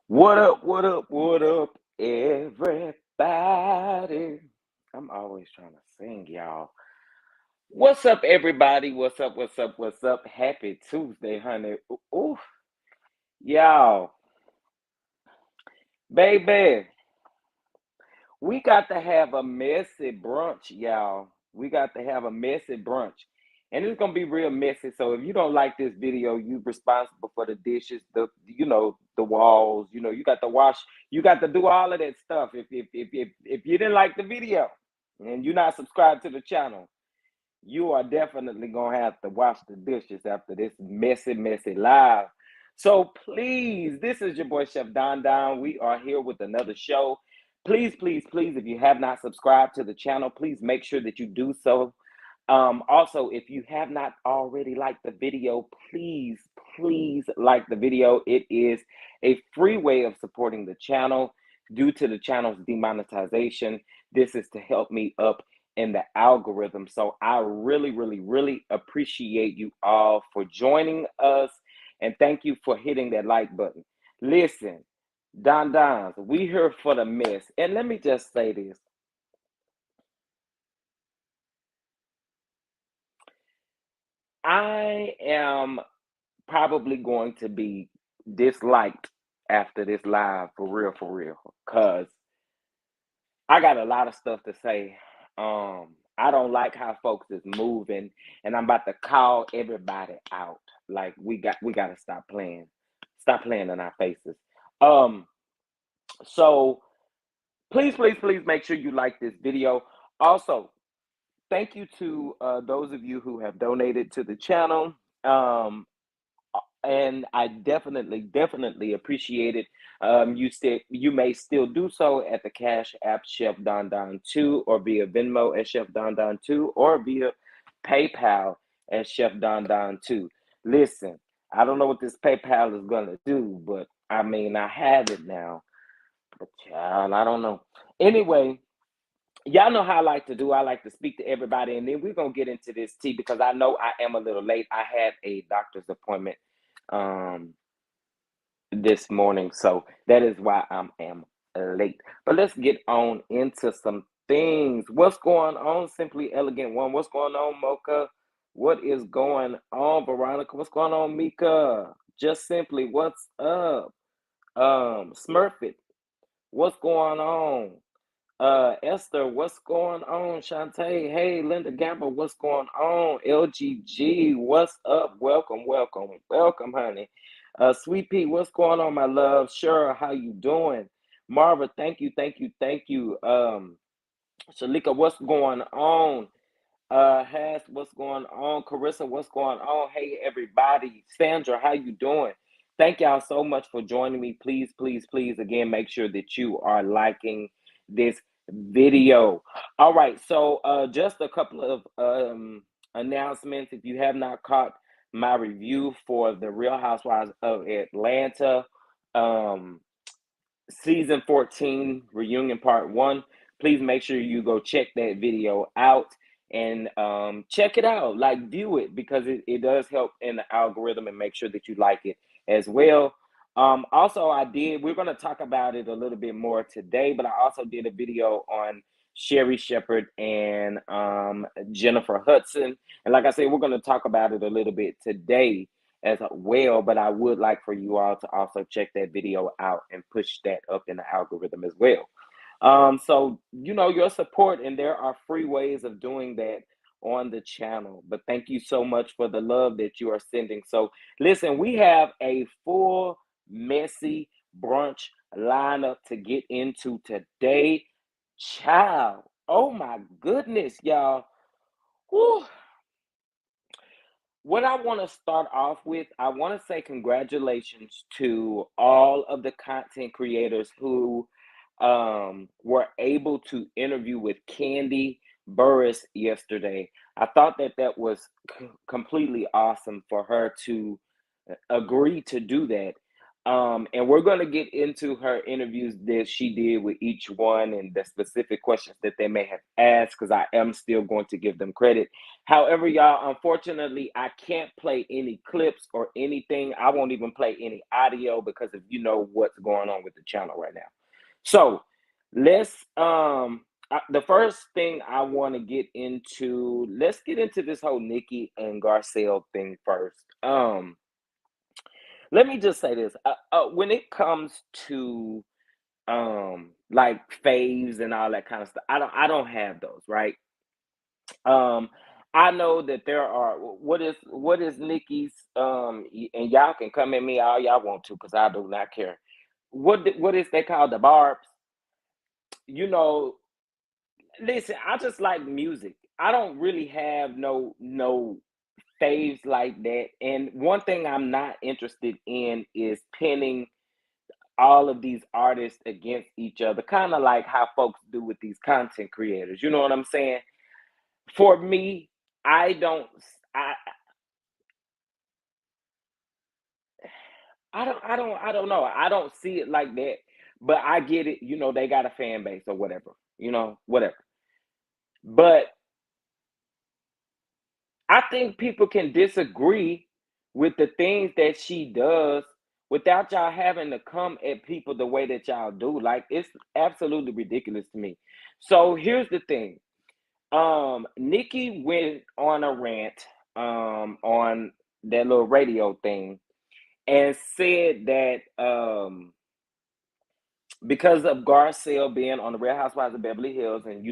What up, what up, what up, everybody? I'm always trying to sing, y'all. What's up, everybody? What's up, what's up, what's up? Happy Tuesday, honey. Ooh, y'all, baby, we got to have a messy brunch, y'all. We got to have a messy brunch. And it's gonna be real messy. So if you don't like this video, you responsible for the dishes, the walls, you got to wash, you got to do all of that stuff. If you didn't like the video and you're not subscribed to the channel, you are definitely gonna have to wash the dishes after this messy, messy live. So please, this is your boy Chef Don Don. We are here with another show. Please, please, please, if you have not subscribed to the channel, please make sure that you do so. Also, if you have not already liked the video, please, please like the video. It is a free way of supporting the channel due to the channel's demonetization. This is to help me up in the algorithm. So I really, really, really appreciate you all for joining us. And thank you for hitting that like button. Listen, Don Dons, we here for the mess. And let me just say this. I am probably going to be disliked after this live for real. Cause I got a lot of stuff to say. I don't like how folks is moving, and I'm about to call everybody out. Like we gotta stop playing. Stop playing in our faces. Um, so please, please, please make sure you like this video. Also, thank you to those of you who have donated to the channel. Um, and I definitely appreciate it. You may still do so at the Cash App Chef Don Don 2, or via Venmo at Chef Don Don 2, or via PayPal at Chef Don Don 2. Listen, I don't know what this PayPal is gonna do, but I mean I have it now. But child, I don't know. Anyway, y'all know how I like to do. I like to speak to everybody, and then we're gonna get into this tea because I know I am a little late. I had a doctor's appointment um this morning, so that is why I am late. But let's get on into some things. What's going on, Simply Elegant One? What's going on, Mocha? What is going on, Veronica? What's going on, Mika? Just Simply, what's up? Smurfit, what's going on? Esther, what's going on? Shantae, hey, Linda Gamble, what's going on? LGG, what's up? Welcome, honey. Sweet Pea, what's going on, my love? Sure, how you doing? Marva, thank you. Shalika, what's going on? Has, what's going on? Carissa, what's going on? Hey, everybody. Sandra, how you doing? Thank y'all so much for joining me. Please, again, make sure that you are liking this video. All right, so just a couple of announcements. If you have not caught my review for The Real Housewives of Atlanta, um, season 14 reunion part 1, please make sure you go check that video out and check it out, like view it, because it does help in the algorithm, and make sure that you like it as well. Also, we're going to talk about it a little bit more today, but I also did a video on Sherri Shepherd and Jennifer Hudson, and like I said, we're going to talk about it a little bit today as well, but I would like for you all to also check that video out and push that up in the algorithm as well. So, your support, and there are free ways of doing that on the channel. But thank you so much for the love that you are sending. So, listen, we have a full, messy brunch lineup to get into today. Child, oh my goodness, y'all. Whew. What I want to start off with, I want to say congratulations to all of the content creators who were able to interview with Kandi Burress yesterday. I thought that was completely awesome for her to agree to do that. And we're going to get into her interviews that she did with each one and the specific questions that they may have asked, because I am still going to give them credit. However, y'all, unfortunately, I can't play any clips or anything. I won't even play any audio because of what's going on with the channel right now. So let's the first thing I want to get into, let's get into this whole Nicki and Garcelle thing first. Let me just say this. When it comes to like faves and all that kind of stuff, I don't have those, right? I know that there are, what is Nicki's, and y'all can come at me all y'all want to, because I do not care. What is they called, the barbs? Listen, I just like music. I don't really have no faves like that. And one thing I'm not interested in is pinning all of these artists against each other, kind of like how folks do with these content creators. You know what I'm saying? For me, I don't I I don't know. I don't see it like that. But I get it, they got a fan base or whatever, whatever. But I think people can disagree with the things that she does without y'all having to come at people the way that y'all do. Like, it's absolutely ridiculous to me. So here's the thing. Nicki went on a rant on that little radio thing and said that because of Garcelle being on the Real Housewives of Beverly Hills, and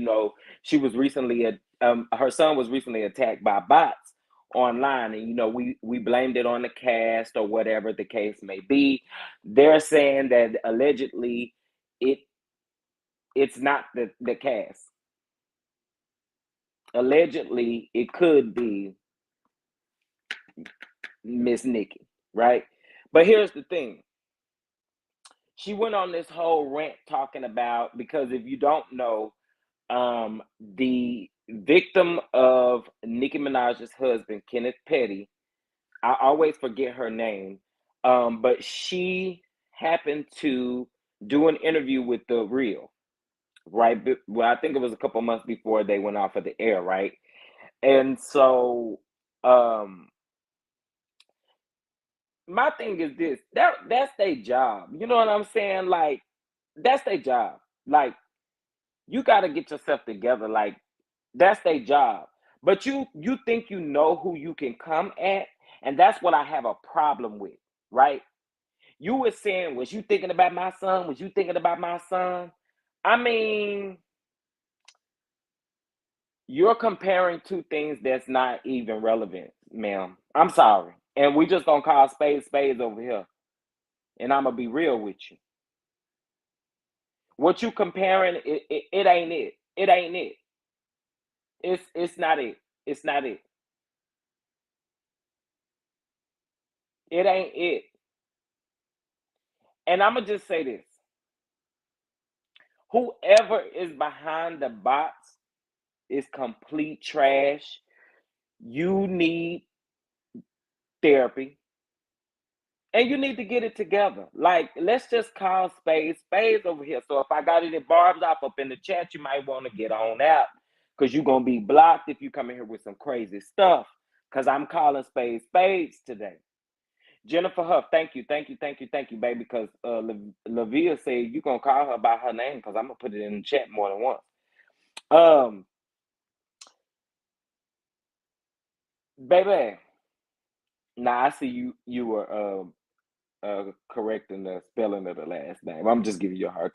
she was recently her son was recently attacked by bots online, and we blamed it on the cast or whatever the case may be. They're saying that allegedly it's not the cast. allegedly it could be Miss Nicki, right? But here's the thing. She went on this whole rant talking about, because if you don't know, the victim of Nicki Minaj's husband, Kenneth Petty, I always forget her name, but she happened to do an interview with The Real, right? Well, I think it was a couple months before they went off of the air, right? And so, um, my thing is this: that's their job. You know what I'm saying? Like, that's their job. Like, you got to get yourself together. Like, that's their job. But you think you know who you can come at, and that's what I have a problem with, right? You were saying, was you thinking about my son? Was you thinking about my son? I mean, you're comparing two things that's not even relevant, ma'am. I'm sorry. And we just gonna call spades spades over here. And I'm gonna be real with you. What you comparing, it ain't it. It ain't it. It's not it. It's not it. It ain't it. And I'm gonna just say this: whoever is behind the box is complete trash. You need therapy. And you need to get it together. Like, let's just call spades over here. So if I got any barbs up in the chat, you might want to get on out, because you're going to be blocked if you come in here with some crazy stuff, because I'm calling spades today. Jennifer Huff, thank you, baby, because Lavia said you're going to call her by her name, because I'm going to put it in the chat more than once. Baby, now I see you were correcting the spelling of the last name. I'm just giving you a hard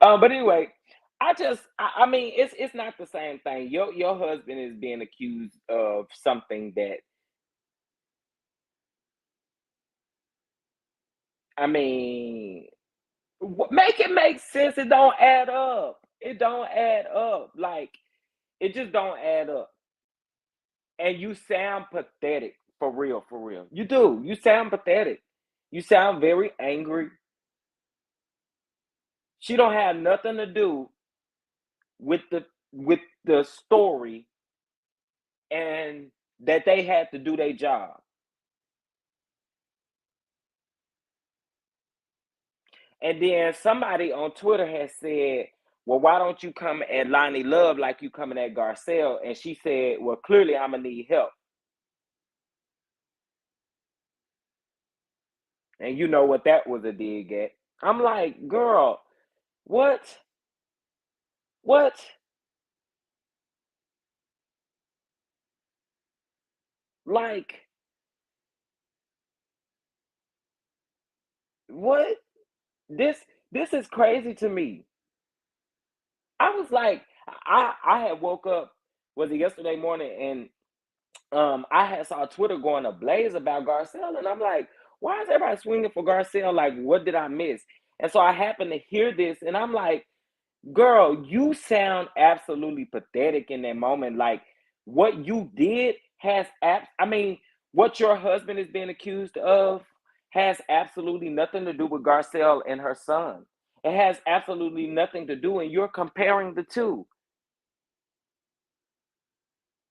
time. But anyway, I mean, it's not the same thing. Your husband is being accused of something that, I mean, make it make sense. It don't add up. It don't add up. Like, it just don't add up. And you sound pathetic, for real, for real. You do. You sound pathetic. You sound very angry. She don't have nothing to do with the story, and that they had to do their job. And then somebody on Twitter has said, well, why don't you come at Lonnie Love like you coming at Garcelle? And she said, well, clearly I'm gonna need help. And you know what that was a dig at. I'm like, girl, what? What? Like, what? This is crazy to me. I was like, I had woke up, was it yesterday morning, and I had saw Twitter going ablaze about Garcelle, and I'm like, why is everybody swinging for Garcelle? Like, what did I miss? And so I happened to hear this, and I'm like, girl, you sound absolutely pathetic in that moment. Like, what you did has I mean, what your husband is being accused of has absolutely nothing to do with Garcelle and her son. It has absolutely nothing to do, and you're comparing the two.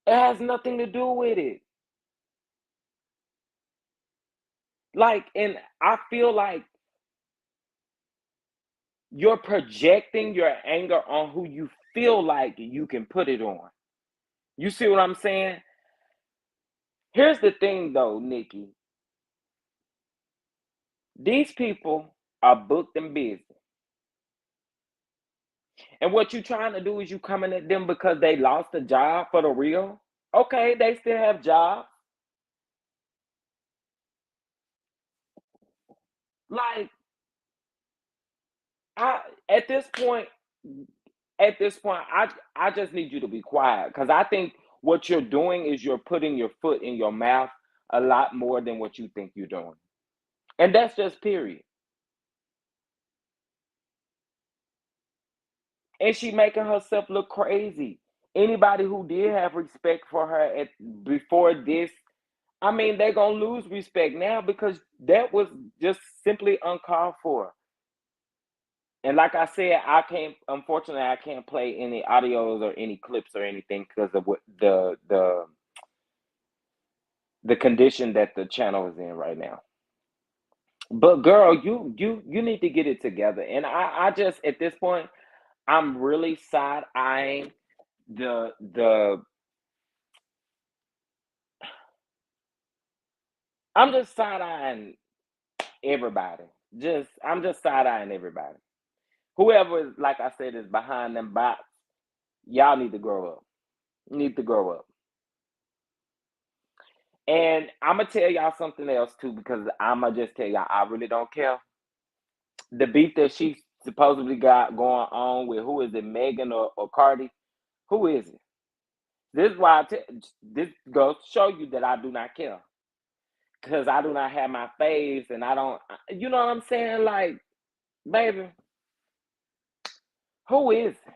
It has nothing to do with it. Like, and I feel like you're projecting your anger on who you feel like you can put it on. You see what I'm saying? Here's the thing though, Nikki. These people are booked and busy. And what you trying to do is you coming at them because they lost a job for The Real. Okay, they still have jobs. Like, I at this point, I just need you to be quiet, because I think what you're doing is you're putting your foot in your mouth a lot more than what you think you're doing. And that's just period. And she making herself look crazy. Anybody who did have respect for her before this, I mean, they're gonna lose respect now because that was just simply uncalled for. And like I said, unfortunately, I can't play any audios or any clips or anything because of what the condition that the channel is in right now. But girl, you need to get it together. And I just at this point, I'm really side eyeing the I'm just side eyeing everybody. I'm just side eyeing everybody. Whoever is, like I said, is behind them bots, y'all need to grow up. You need to grow up. And I'm gonna tell y'all something else too, because I'm gonna just tell y'all, I really don't care. The beef that she supposedly got going on with, who is it, Megan or Cardi? Who is it? This is why this goes to show you that I do not care, because I do not have my faves, and I don't. You know what I'm saying? Like, baby, who is it?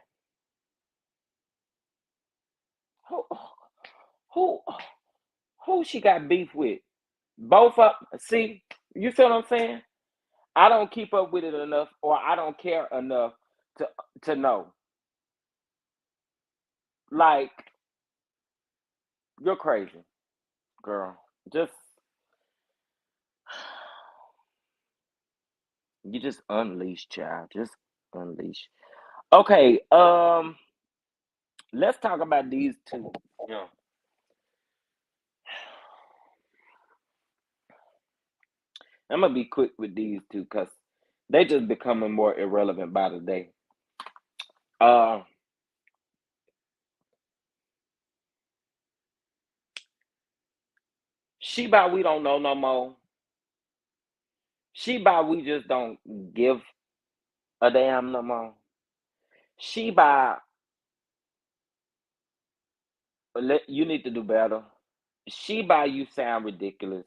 Who who who she got beef with? Both up. See, you see what I'm saying? I don't keep up with it enough, or I don't care enough to know. Like, you're crazy, girl. Just you just unleash, child. Just unleash. Okay, let's talk about these two. Yeah. I'm gonna be quick with these two because they just becoming more irrelevant by the day. Uh she by we don't know no more. She by we just don't give a damn no more. She by you need to do better. She by you sound ridiculous.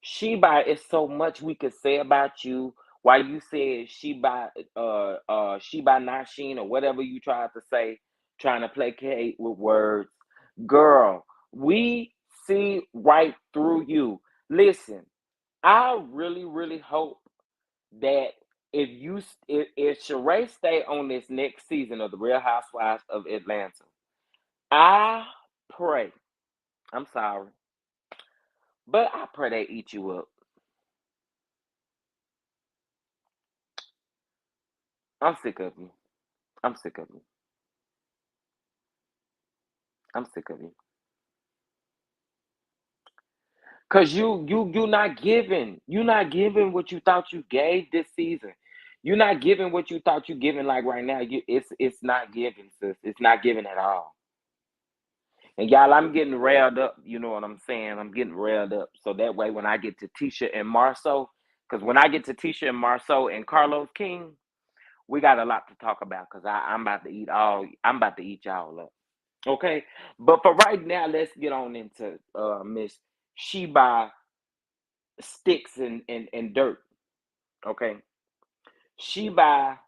She by it's so much we could say about you. Why you said she by Nasheen or whatever you tried to say, trying to placate with words. Girl, we see right through you. Listen, I really, really hope that if Sheree stay on this next season of the Real Housewives of Atlanta, I pray. I'm sorry, but I pray they eat you up. I'm sick of you. I'm sick of you. I'm sick of you. Cause you not giving. You not giving what you thought you gave this season. You're not giving what you thought you giving like right now. It's not giving, sis. It's not giving at all. And y'all, I'm getting railed up. You know what I'm saying? I'm getting railed up. So that way when I get to Tisha and Marsau, because when I get to Tisha and Marsau and Carlos King, we got a lot to talk about because I'm about to I'm about to eat y'all up. Okay. But for right now, let's get on into Miss Sheba Sticks and Dirt. Okay. Sheba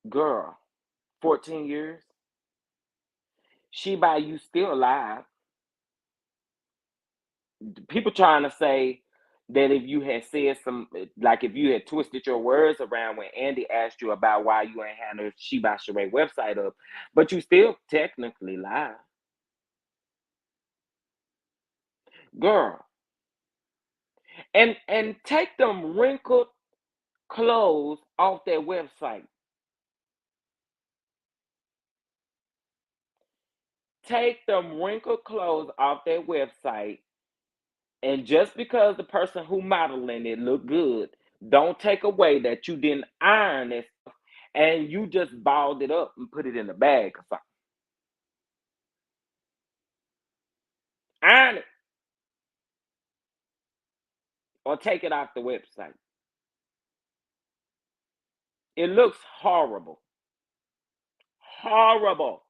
girl, 14 years. Sheba, you still alive. People trying to say that if you had said like if you had twisted your words around when Andy asked you about why you ain't had no Sheba Sheree website up, but you still technically live. Girl, and take them wrinkled clothes off their website. Take them wrinkled clothes off their website, and just because the person who modeling it look good, don't take away that you didn't iron it and you just balled it up and put it in a bag or something. Iron it or take it off the website. It looks horrible. Horrible.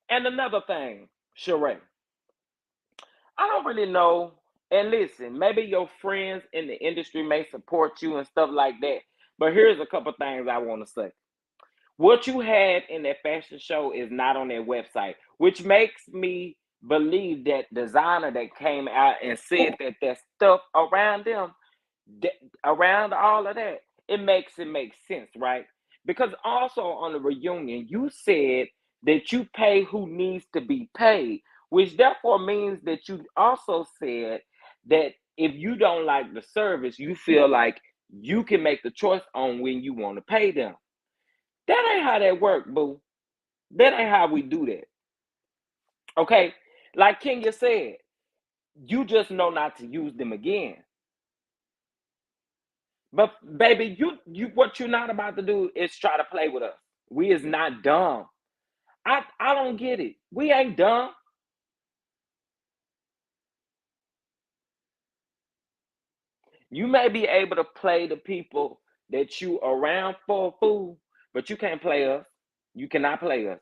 And another thing, Sheree, I don't really know. And listen, maybe your friends in the industry may support you and stuff like that. But here's a couple things I want to say. What you had in that fashion show is not on their website, which makes me believe that designer that came out and said that that stuff around them, around all of that, it makes sense, right? Because also on the reunion, you said that you pay who needs to be paid, which therefore means that you also said that if you don't like the service, you feel like you can make the choice on when you want to pay them. That ain't how that work, boo. That ain't how we do that. Okay? Like Kenya said, you just know not to use them again. But baby, you what you're not about to do is try to play with us. We is not dumb. I don't get it. We ain't dumb. You may be able to play the people that you around for a fool, but you can't play us. You cannot play us.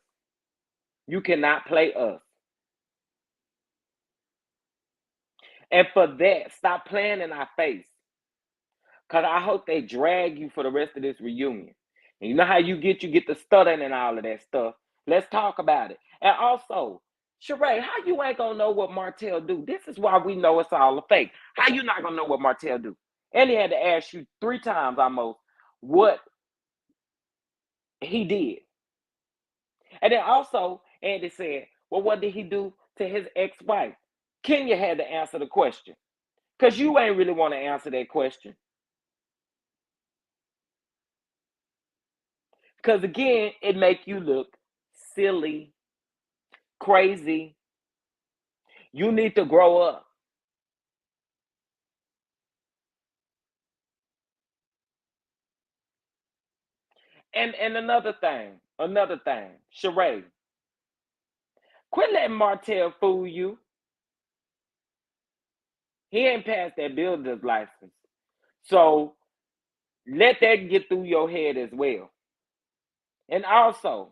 You cannot play us. And for that, stop playing in our face. Cause I hope they drag you for the rest of this reunion. And you know how you get the stuttering and all of that stuff. Let's talk about it. And also, Sheree, how you ain't gonna know what Martell do? This is why we know it's all a fake. How you not gonna know what Martell do? And he had to ask you 3 times almost what he did. And then also, Andy said, well, what did he do to his ex-wife? Kenya had to answer the question. Because you ain't really want to answer that question. Because again, it make you look silly, crazy. You need to grow up. And another thing, Sheree, quit letting Martell fool you. He ain't passed that builder's license. So let that get through your head as well. And also,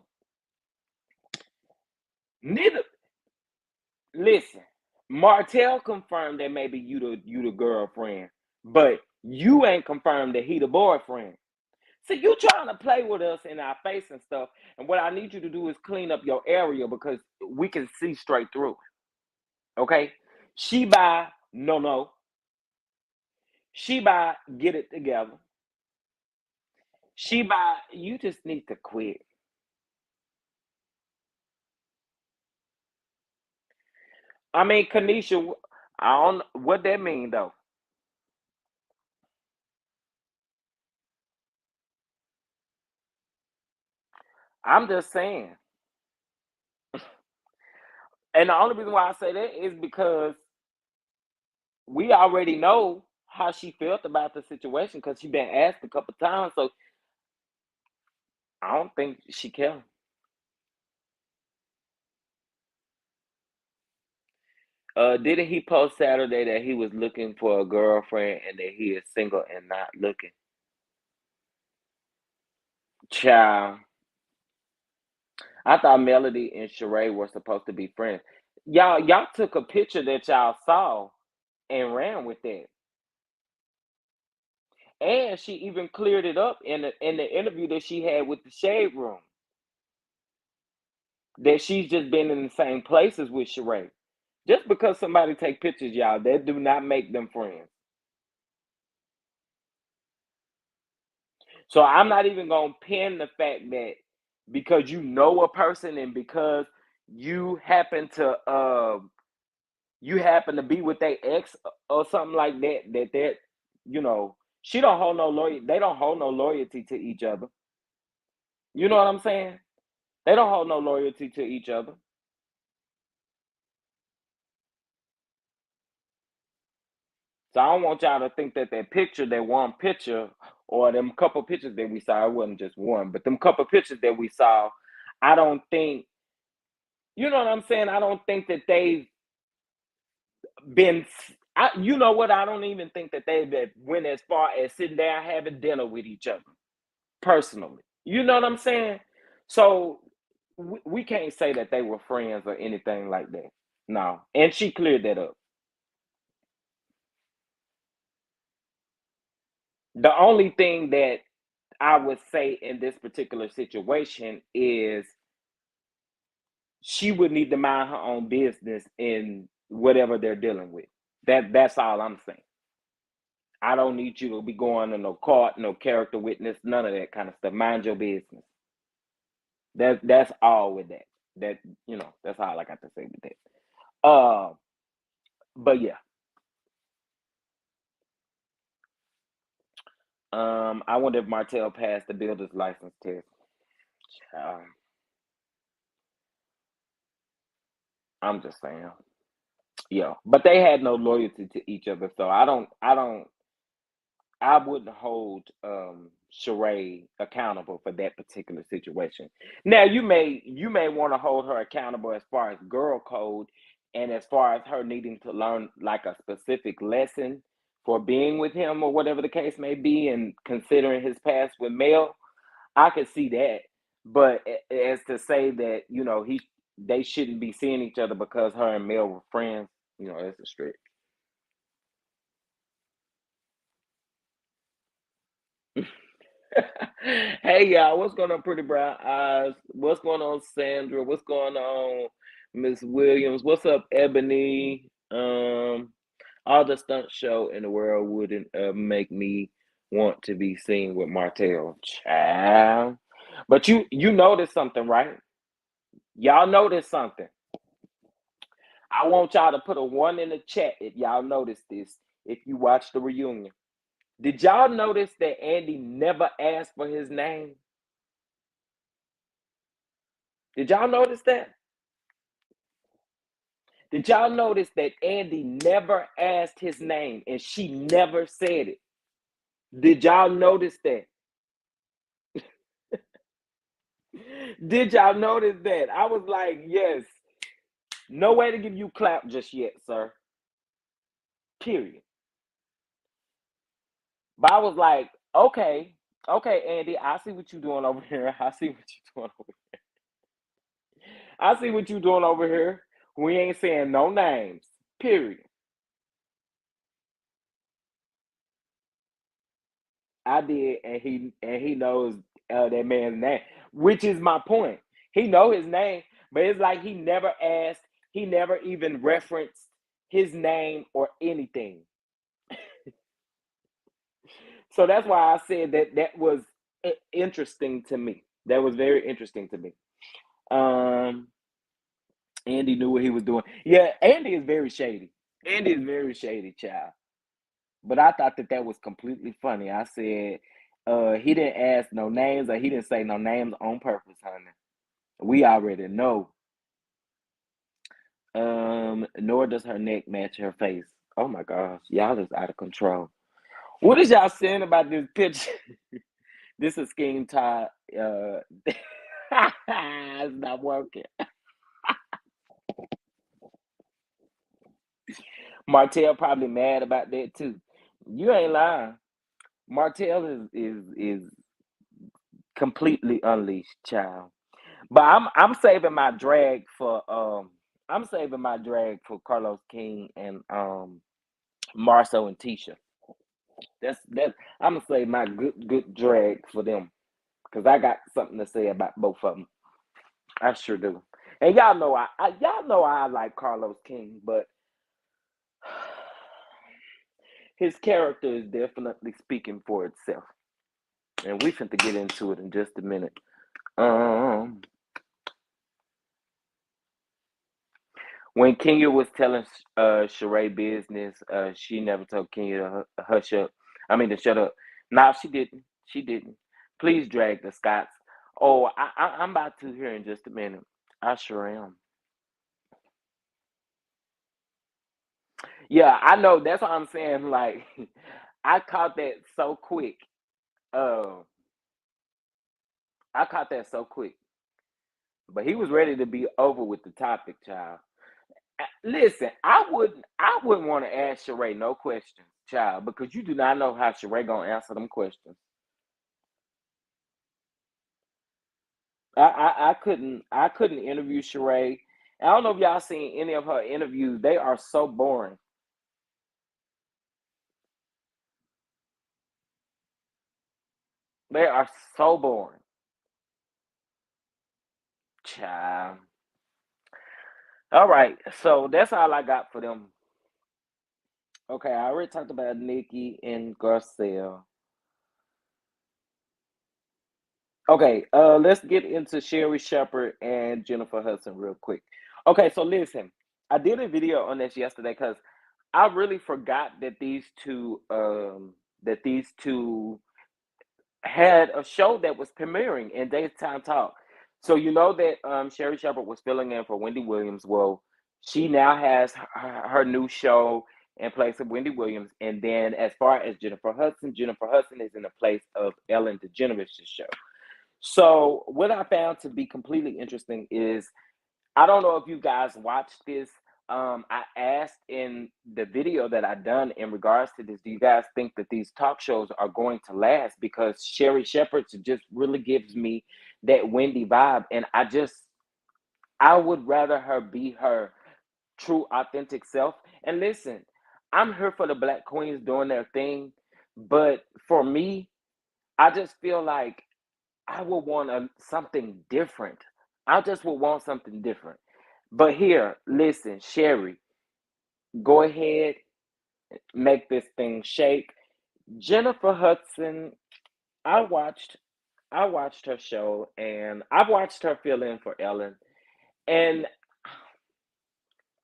neither listen, Martell confirmed that maybe you the girlfriend, but you ain't confirmed that he the boyfriend. See, you trying to play with us in our face and stuff. And what I need you to do is clean up your area because we can see straight through it. Okay? She by no. She by get it together. She by you just need to quit. I mean, Kanisha, I don't what that mean though. I'm just saying. And the only reason why I say that is because we already know how she felt about the situation because she been asked a couple times. So I don't think she can. Didn't he post Saturday that he was looking for a girlfriend and that he is single and not looking? Child, I thought Melody and Sheree were supposed to be friends. Y'all took a picture that y'all saw and ran with that. And she even cleared it up in the interview that she had with the Shade Room that she's just been in the same places with Sheree. Just because somebody take pictures, y'all, that do not make them friends. So I'm not even gonna pin the fact that because you know a person and because you happen to you happen to be with their ex or something like that, that you know, she don't hold no loyalty. They don't hold no loyalty to each other. You know what I'm saying? They don't hold no loyalty to each other. So I don't want y'all to think that that picture, that one picture, or them couple pictures that we saw, it wasn't just one, but them couple pictures that we saw, I don't think, you know what I'm saying? I don't think that they've been, you know what? I don't even think that they've went as far as sitting down having dinner with each other personally. You know what I'm saying? So we can't say that they were friends or anything like that. No. And she cleared that up. The only thing that I would say in this particular situation is she would need to mind her own business in whatever they're dealing with. That's all I'm saying. I don't need you to be going to no court, no character witness, none of that kind of stuff. Mind your business. That's all with that. That that's all I got to say with that. But yeah. I wonder if Martell passed the builder's license test. I'm just saying. Yeah. But they had no loyalty to each other, so I wouldn't hold Sheree accountable for that particular situation. Now you may want to hold her accountable as far as girl code and as far as her needing to learn like a specific lesson for being with him or whatever the case may be, and considering his past with Mel, I could see that. But as to say that they shouldn't be seeing each other because her and Mel were friends, that's a stretch. Hey y'all, what's going on, Pretty Brown Eyes? What's going on, Sandra? What's going on, Miss Williams? What's up, Ebony? All the stunt show in the world wouldn't make me want to be seen with Martell, child. But you noticed something, right? Y'all noticed something. I want y'all to put a 1 in the chat if y'all noticed this. If you watched the reunion, did y'all notice that Andy never asked for his name? Did y'all notice that? Did y'all notice that Andy never asked his name and she never said it? Did y'all notice that? Did y'all notice that? I was like, yes. No way to give you clap just yet, sir. Period. But I was like, okay, Andy, I see what you're doing over here. I see what you're doing over here. I see what you're doing over here. We ain't saying no names. Period. I did, and he knows that man's name, which is my point. He know his name, but it's like he never asked, he never even referenced his name or anything. So that's why I said that was interesting to me. That was very interesting to me. Um, Andy knew what he was doing. Yeah, Andy is very shady. Andy is very shady, child. But I thought that was completely funny. I said, he didn't ask no names or he didn't say no names on purpose, honey. We already know. Nor does her neck match her face. Oh my gosh, y'all is out of control. What is y'all saying about this picture? This is scheme tie. It's not working. Martell probably mad about that too. You ain't lying. Martell is completely unleashed, child. But I'm saving my drag for Carlos King and Marsau and Tisha. That's I'm gonna save my good drag for them because I got something to say about both of them. I sure do. And y'all know I like Carlos King, but his character is definitely speaking for itself. And we finna get into it in just a minute. Um, when Kenya was telling Sheree business, she never told Kenya to hush up. I mean to shut up. No, she didn't. She didn't. Please drag the Scots. Oh, I'm about to here in just a minute. I sure am. Yeah, I know. That's what I'm saying. Like, I caught that so quick. Uh, I caught that so quick. But he was ready to be over with the topic, child. Listen, I wouldn't want to ask Sheree no questions, child, because you do not know how Sheree gonna answer them questions. I couldn't interview Sheree. I don't know if y'all seen any of her interviews. They are so boring. They are so boring. Child. All right, so that's all I got for them. Okay, I already talked about Nicki and Garcelle. Okay, let's get into Sherri Shepherd and Jennifer Hudson real quick. Okay, so listen, I did a video on this yesterday because I really forgot that these two had a show that was premiering in Daytime Talk. So you know that Sherri Shepherd was filling in for Wendy Williams. Well, she now has her new show in place of Wendy Williams. And then as far as Jennifer Hudson is in the place of Ellen DeGeneres' show. So what I found to be completely interesting is I don't know if you guys watched this. I asked in the video that I done in regards to this, do you guys think that these talk shows are going to last? Because Sherri Shepherd just really gives me that Wendy vibe. And I would rather her be her true, authentic self. And listen, I'm here for the Black Queens doing their thing. But for me, I just feel like I would want something different. I just would want something different. But here, listen, Sherry, go ahead, make this thing shake. Jennifer Hudson, I watched I watched her show and I've watched her fill in for Ellen. And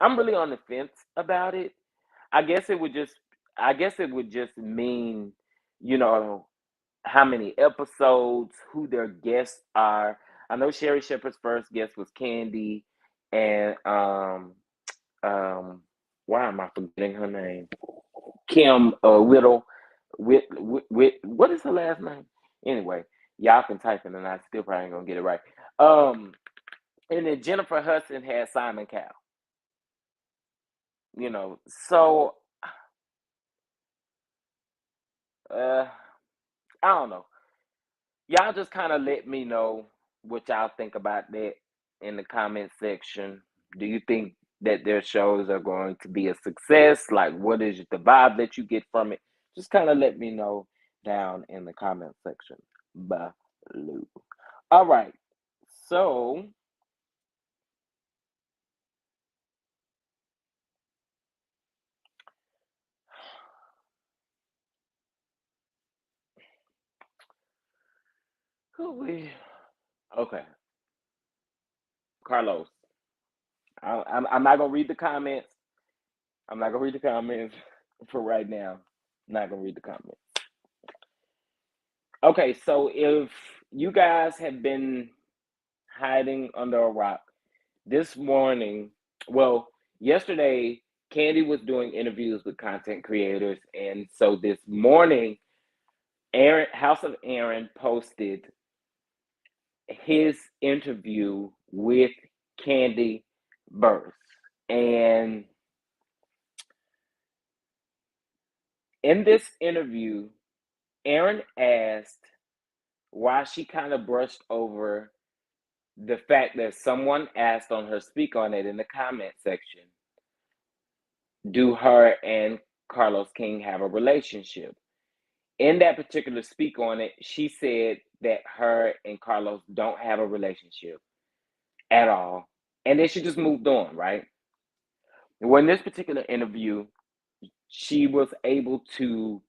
I'm really on the fence about it. I guess it would just I guess it would just mean, you know, how many episodes, who their guests are. I know Sherri Shepherd's first guest was Kandi and um why am I forgetting her name? Kim Whittle what is her last name? Anyway, y'all can type it and I still probably ain't gonna get it right. Um and then Jennifer Hudson had Simon Cowell, so uh I don't know. Y'all just kind of let me know what y'all think about that in the comment section. Do you think that their shows are going to be a success? Like, what is the vibe that you get from it? Just kind of let me know down in the comment section below. All right. So, who we? Okay, Carlos. I'm not gonna read the comments. I'm not gonna read the comments for right now. Not gonna read the comments. Okay, so if you guys have been hiding under a rock, this morning, well, yesterday, Kandi was doing interviews with content creators, and so this morning, Aaron House of Aaron posted his interview with Kandi Burress, and in this interview, Aaron asked why she kind of brushed over the fact that someone asked on her speak on it in the comment section, do her and Carlos King have a relationship? In that particular speak on it, she said that her and Carlos don't have a relationship at all. And then she just moved on, right? When this particular interview, she was able to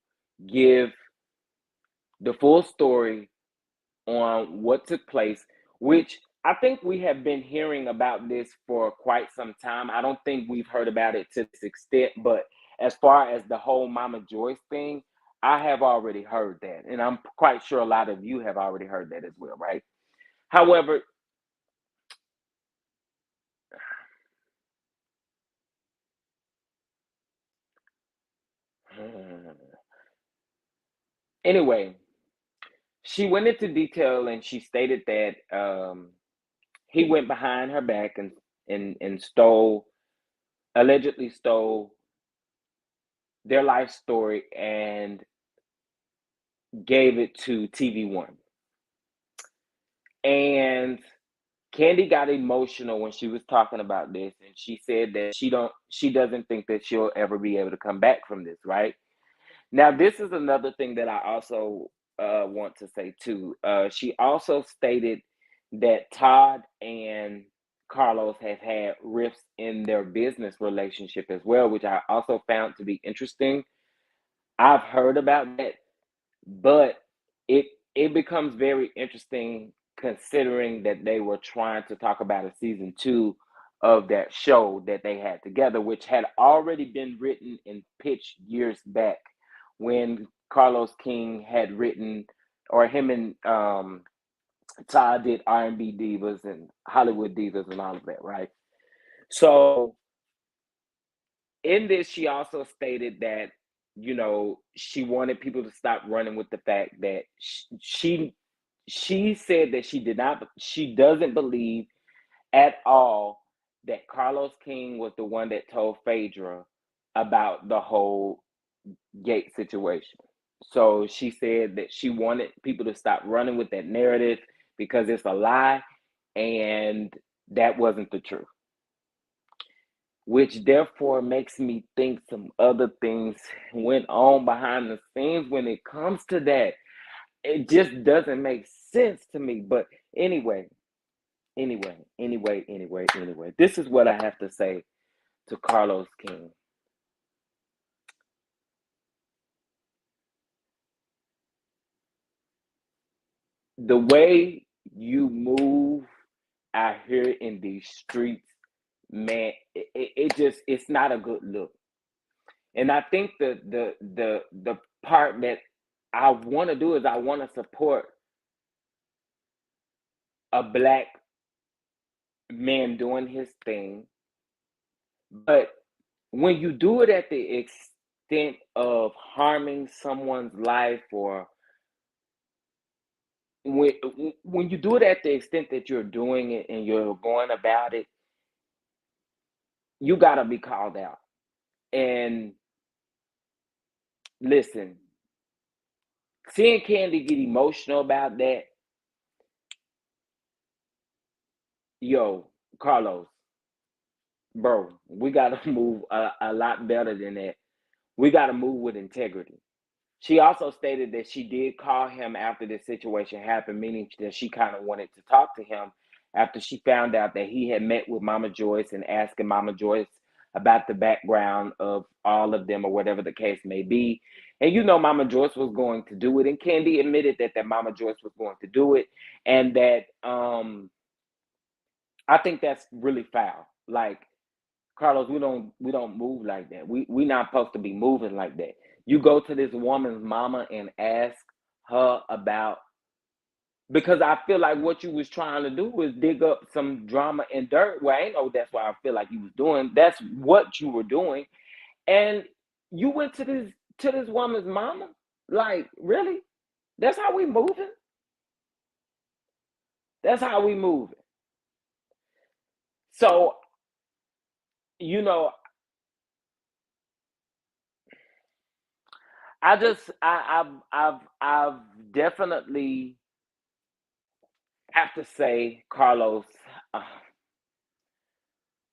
give the full story on what took place, which I think we have been hearing about this for quite some time. I don't think we've heard about it to this extent, but as far as the whole Mama Joyce thing, I have already heard that. And I'm quite sure a lot of you have already heard that as well, right? However, anyway, she went into detail and she stated that he went behind her back and allegedly stole their life story and gave it to TV One. And Kandi got emotional when she was talking about this, and she said that she doesn't think that she'll ever be able to come back from this, right? Now, this is another thing that I also want to say too. She also stated that Todd and Carlos have had rifts in their business relationship as well, which I also found to be interesting. I've heard about that, but it it becomes very interesting considering that they were trying to talk about a season two of that show that they had together, which had already been written and pitched years back when Carlos King had written, or him and Todd did R&B Divas and Hollywood Divas and all of that, right? So in this, she also stated that, she wanted people to stop running with the fact that she said that she doesn't believe at all that Carlos King was the one that told Phaedra about the whole gate situation. So she said that she wanted people to stop running with that narrative because it's a lie, and that wasn't the truth. Which therefore makes me think some other things went on behind the scenes when it comes to that. It just doesn't make sense to me. But anyway, this is what I have to say to Carlos King. The way you move out here in these streets, man, it's not a good look. And I think the part that I want to do is I want to support a black man doing his thing. But when you do it at the extent of harming someone's life, or when when you do it at the extent that you're doing it and you're going about it, you got to be called out. And listen, seeing Kandi get emotional about that, yo, Carlos, bro, we got to move a lot better than that. We got to move with integrity. She also stated that she did call him after this situation happened, meaning that she kind of wanted to talk to him after she found out that he had met with Mama Joyce and asking Mama Joyce about the background of all of them or whatever the case may be. And Mama Joyce was going to do it, and Kandi admitted that Mama Joyce was going to do it, and that I think that's really foul. Like, Carlos, we don't move like that. We not supposed to be moving like that. You go to this woman's mama and ask her about, because I feel like what you was trying to do was dig up some drama and dirt. Well, I ain't know that's why I feel like you was doing. That's what you were doing. And you went to this woman's mama? Like, really? That's how we moving? That's how we moving. So, you know, I just I've definitely have to say, Carlos, uh,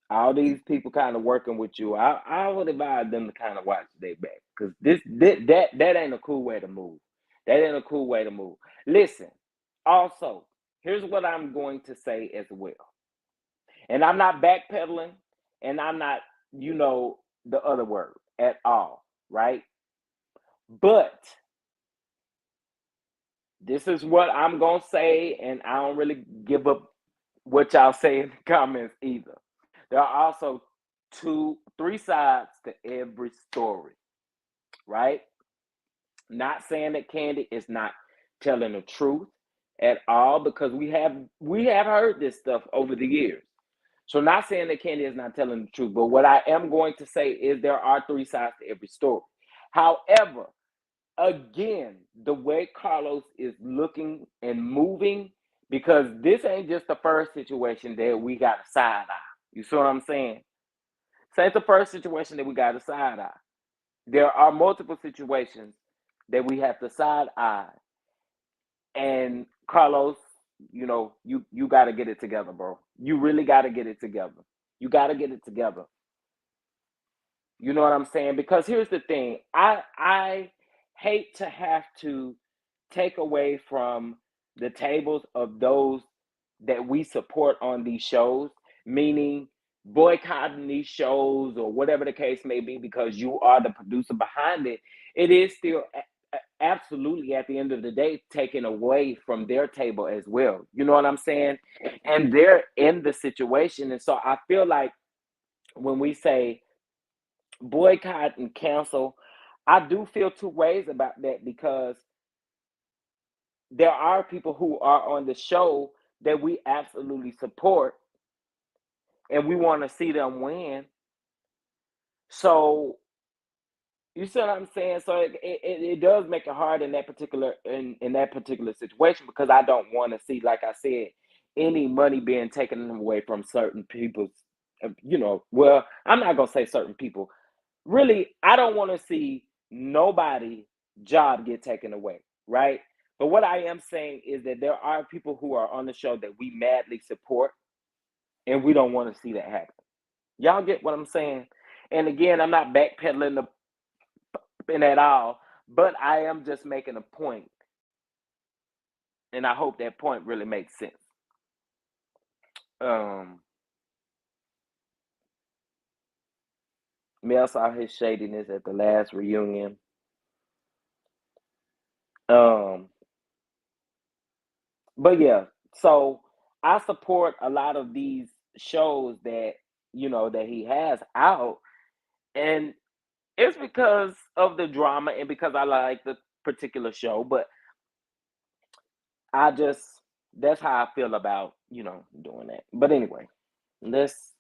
all these people kind of working with you. I would advise them to kind of watch their back, because that ain't a cool way to move. That ain't a cool way to move. Listen, also, here's what I'm going to say as well, and I'm not backpedaling, and I'm not, the other word at all, right? But this is what I'm gonna say, and I don't really give up what y'all say in the comments either. There are also three sides to every story, right? Not saying that Kandi is not telling the truth at all, because we have heard this stuff over the years. So not saying that Kandi is not telling the truth, but what I am going to say is there are three sides to every story. However, again, the way Carlos is looking and moving, because this ain't just the first situation that we got a side eye. You see what I'm saying? This ain't the first situation that we got a side eye. There are multiple situations that we have to side eye. And Carlos, you got to get it together, bro. You really got to get it together. You got to get it together. You know what I'm saying? Because here's the thing. I hate to have to take away from the tables of those that we support on these shows, meaning boycotting these shows or whatever the case may be because you are the producer behind it, it is still absolutely at the end of the day taken away from their table as well. You know what I'm saying? And they're in the situation. And so I feel like when we say boycott and cancel, I do feel two ways about that because there are people who are on the show that we absolutely support and we want to see them win. So you see what I'm saying? So it does make it hard in that particular situation because I don't want to see, like I said, any money being taken away from certain people's, well, I'm not gonna say certain people. Really, I don't want to see nobody job get taken away, right? But what I am saying is that there are people who are on the show that we madly support, and we don't want to see that happen. Y'all get what I'm saying? And again, I'm not backpedaling at all, but I am just making a point, and I hope that point really makes sense. Mel saw his shadiness at the last reunion. But yeah, so I support a lot of these shows that that he has out, and it's because of the drama and because I like the particular show. But I just that's how I feel about doing that. But anyway, let's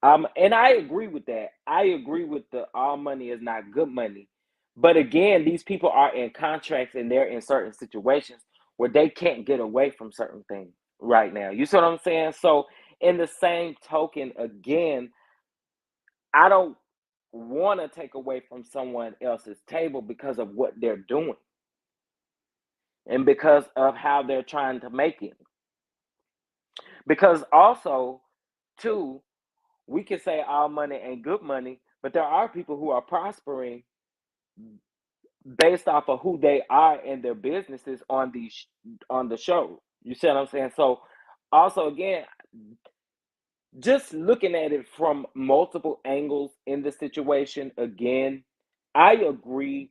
and I agree with that. I agree with the all money is not good money. But again, these people are in contracts and they're in certain situations where they can't get away from certain things right now. You see what I'm saying? So, in the same token, again, I don't want to take away from someone else's table because of what they're doing and because of how they're trying to make it. Because also, too, we can say all money ain't good money, but there are people who are prospering based off of who they are and their businesses on the show. You see what I'm saying? So also again, just looking at it from multiple angles in the situation, again, I agree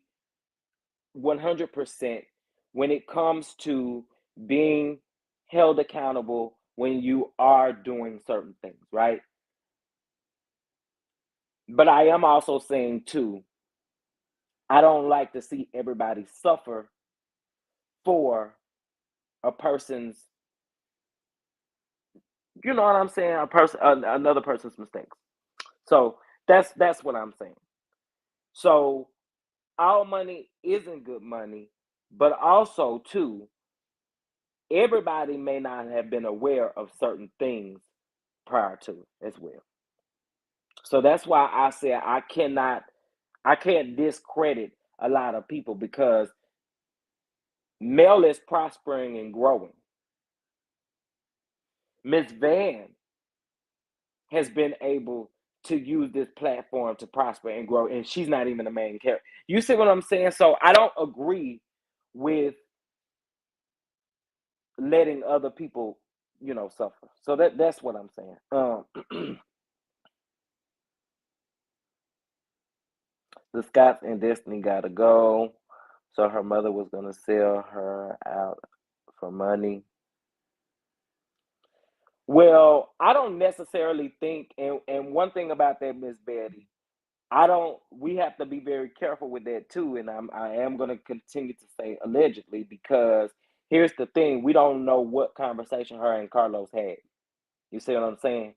100% when it comes to being held accountable when you are doing certain things, right? But I am also saying too, I don't like to see everybody suffer for a person's, you know what I'm saying, another person's mistakes. So that's what I'm saying. So all money isn't good money, but also too, everybody may not have been aware of certain things prior to as well. So that's why I said I can't discredit a lot of people because Mel is prospering and growing. Miss Van has been able to use this platform to prosper and grow, and she's not even the main character. You see what I'm saying? So I don't agree with letting other people, suffer. So that's what I'm saying. The Scots and Destiny gotta go. So her mother was gonna sell her out for money. Well, I don't necessarily think, and one thing about that, Miss Betty, I don't. We have to be very careful with that too, and I am going to continue to say allegedly because here's the thing: we don't know what conversation her and Carlos had. You see what I'm saying?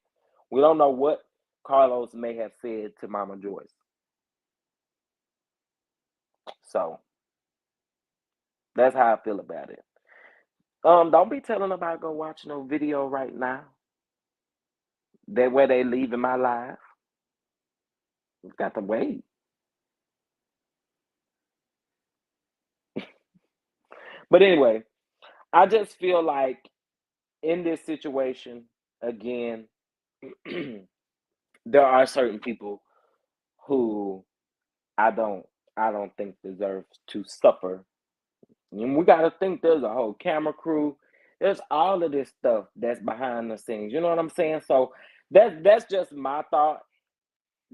We don't know what Carlos may have said to Mama Joyce. So that's how I feel about it. Don't be telling about go watch no video right now. That way they leaving my life. Got to wait. But anyway, I just feel like in this situation, again, there are certain people who I don't I don't think deserve to suffer And we got to think there's a whole camera crew. There's all of this stuff that's behind the scenes. You know what I'm saying? So that's just my thought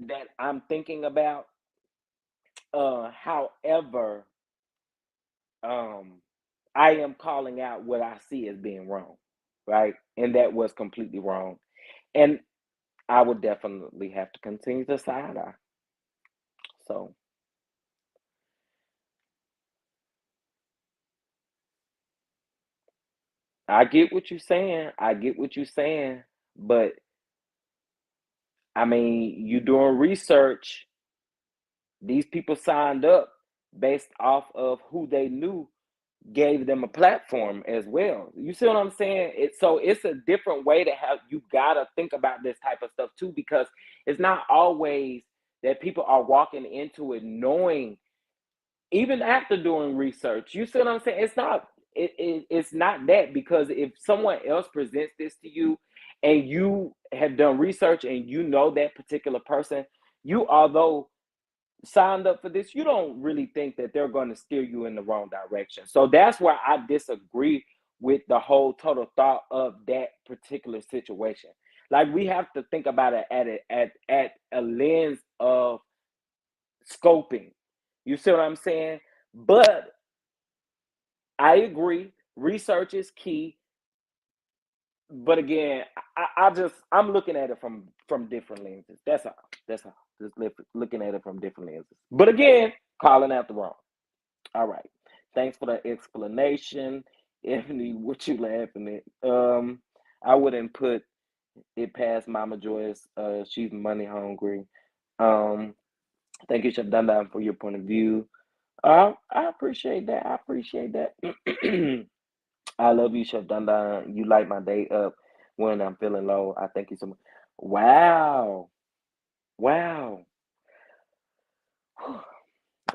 that I'm thinking about. However, um, I am calling out what I see as being wrong, right? And that was completely wrong. And I would definitely have to continue to side eye. So I get what you're saying. I get what you're saying. But I mean, you doing research. These people signed up based off of who they knew gave them a platform as well. You see what I'm saying? It's a different way to have you gotta think about this type of stuff too, because it's not always that people are walking into it knowing, even after doing research. You see what I'm saying? It's not that, because if someone else presents this to you and you have done research and you know that particular person, you, although signed up for this, you don't really think that they're going to steer you in the wrong direction. So that's why I disagree with the whole total thought of that particular situation. Like, we have to think about it at a lens of scoping. You see what I'm saying? But I agree, research is key. But again, I'm looking at it from different lenses. That's all. That's all. Just looking at it from different lenses. But again, calling out the wrong. All right. Thanks for the explanation. Anthony, what you laughing at? I wouldn't put it past Mama Joyce. She's money hungry. Um, thank you, Chef Dundan, for your point of view. I appreciate that. I appreciate that. I love you, Chef Dundan. You light my day up when I'm feeling low. I thank you so much. Wow. Wow.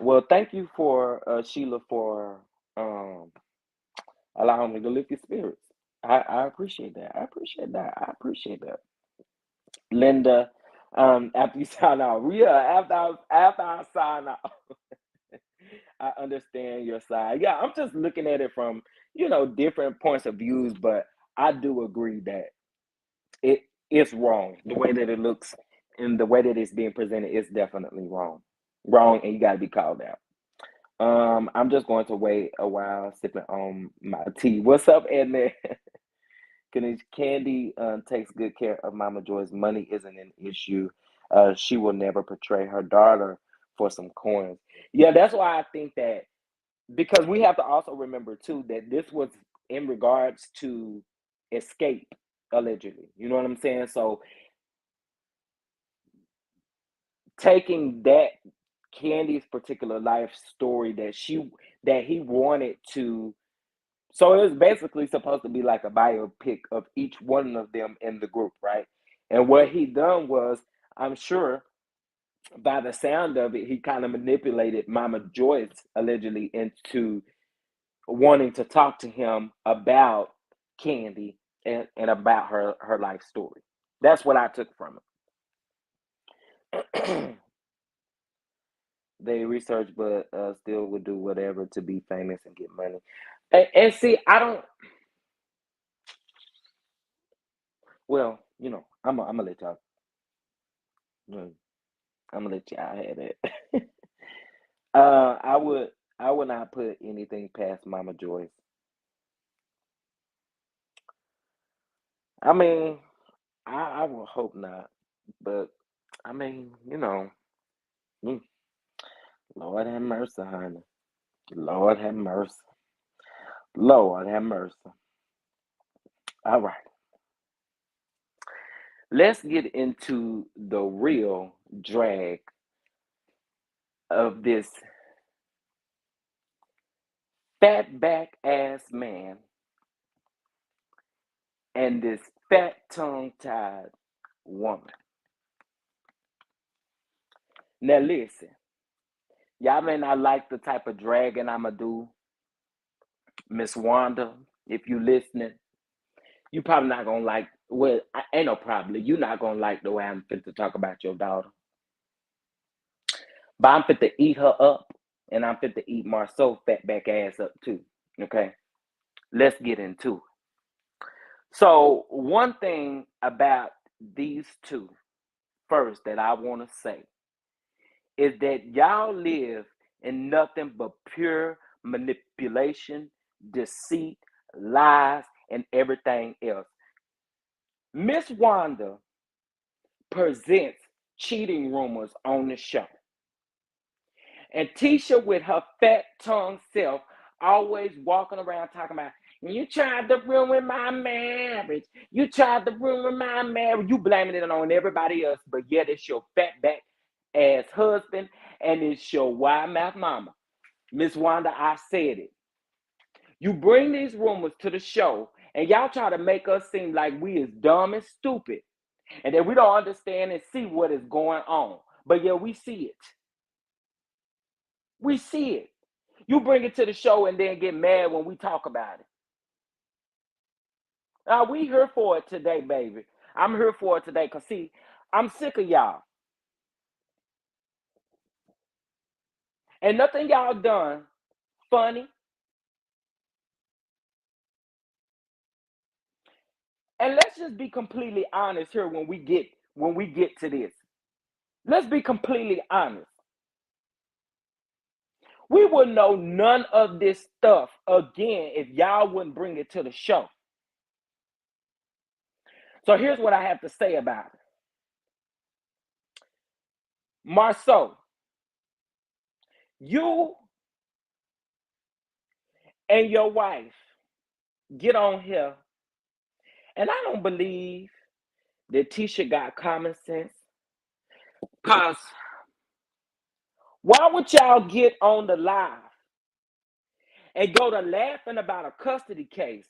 Well, thank you for Sheila for um allowing me to lift your spirits. I appreciate that. I appreciate that. I appreciate that. Linda, after you sign out, yeah, after I sign out, I understand your side. Yeah, I'm just looking at it from, different points of views, but I do agree that it is wrong. The way that it looks and the way that it's being presented is definitely wrong. Wrong, and you gotta be called out. I'm just going to wait a while sipping on my tea. What's up, Edna? Kandi takes good care of Mama Joy's money isn't an issue. She will never portray her daughter for some coins. Yeah, that's why I think that, because we have to also remember too that this was in regards to escape, allegedly. You know what I'm saying? So taking that Candy's particular life story that he wanted to. So it was basically supposed to be like a biopic of each one of them in the group, right? And what he done was, I'm sure by the sound of it, he kind of manipulated Mama Joyce allegedly into wanting to talk to him about Kandi and about her life story. That's what I took from it. They research, but still would do whatever to be famous and get money. And see, I don't. Well, I'm gonna let y'all. mm, I'm gonna let y'all have it. I would not put anything past Mama Joyce. I mean, I would hope not, but I mean, mm, Lord have mercy, honey. Lord have mercy. Lord have mercy. All right, let's get into the real drag of this fat back ass man and this fat tongue tied woman. Now listen, y'all may not like the type of dragging I'ma do, Miss Wanda. If you listening, you probably not gonna like. Well, ain't no probably. You not gonna like the way I'm fit to talk about your daughter. But I'm fit to eat her up. And I'm fit to eat Marsau fat back ass up too. Okay, let's get into it. So one thing about these two first that I want to say is that y'all live in nothing but pure manipulation, deceit, lies, and everything else. Miss Wanda presents cheating rumors on the show. And Tisha, with her fat tongue self, always walking around talking about, you tried to ruin my marriage. You tried to ruin my marriage. You blaming it on everybody else, but yet it's your fat back ass husband and it's your wide mouth mama. Miss Wanda, I said it. You bring these rumors to the show and y'all try to make us seem like we is dumb and stupid and that we don't understand and see what is going on. But yeah, we see it. We see it. You bring it to the show and then get mad when we talk about it. Now, we here for it today, baby. I'm here for it today because, see, I'm sick of y'all. And nothing y'all done funny. And let's just be completely honest here when we get to this. Let's be completely honest. We would know none of this stuff again if y'all wouldn't bring it to the show. So here's what I have to say about it. Marsau, you and your wife get on here, and I don't believe that Tisha got common sense. Cause why would y'all get on the live and go to laughing about a custody case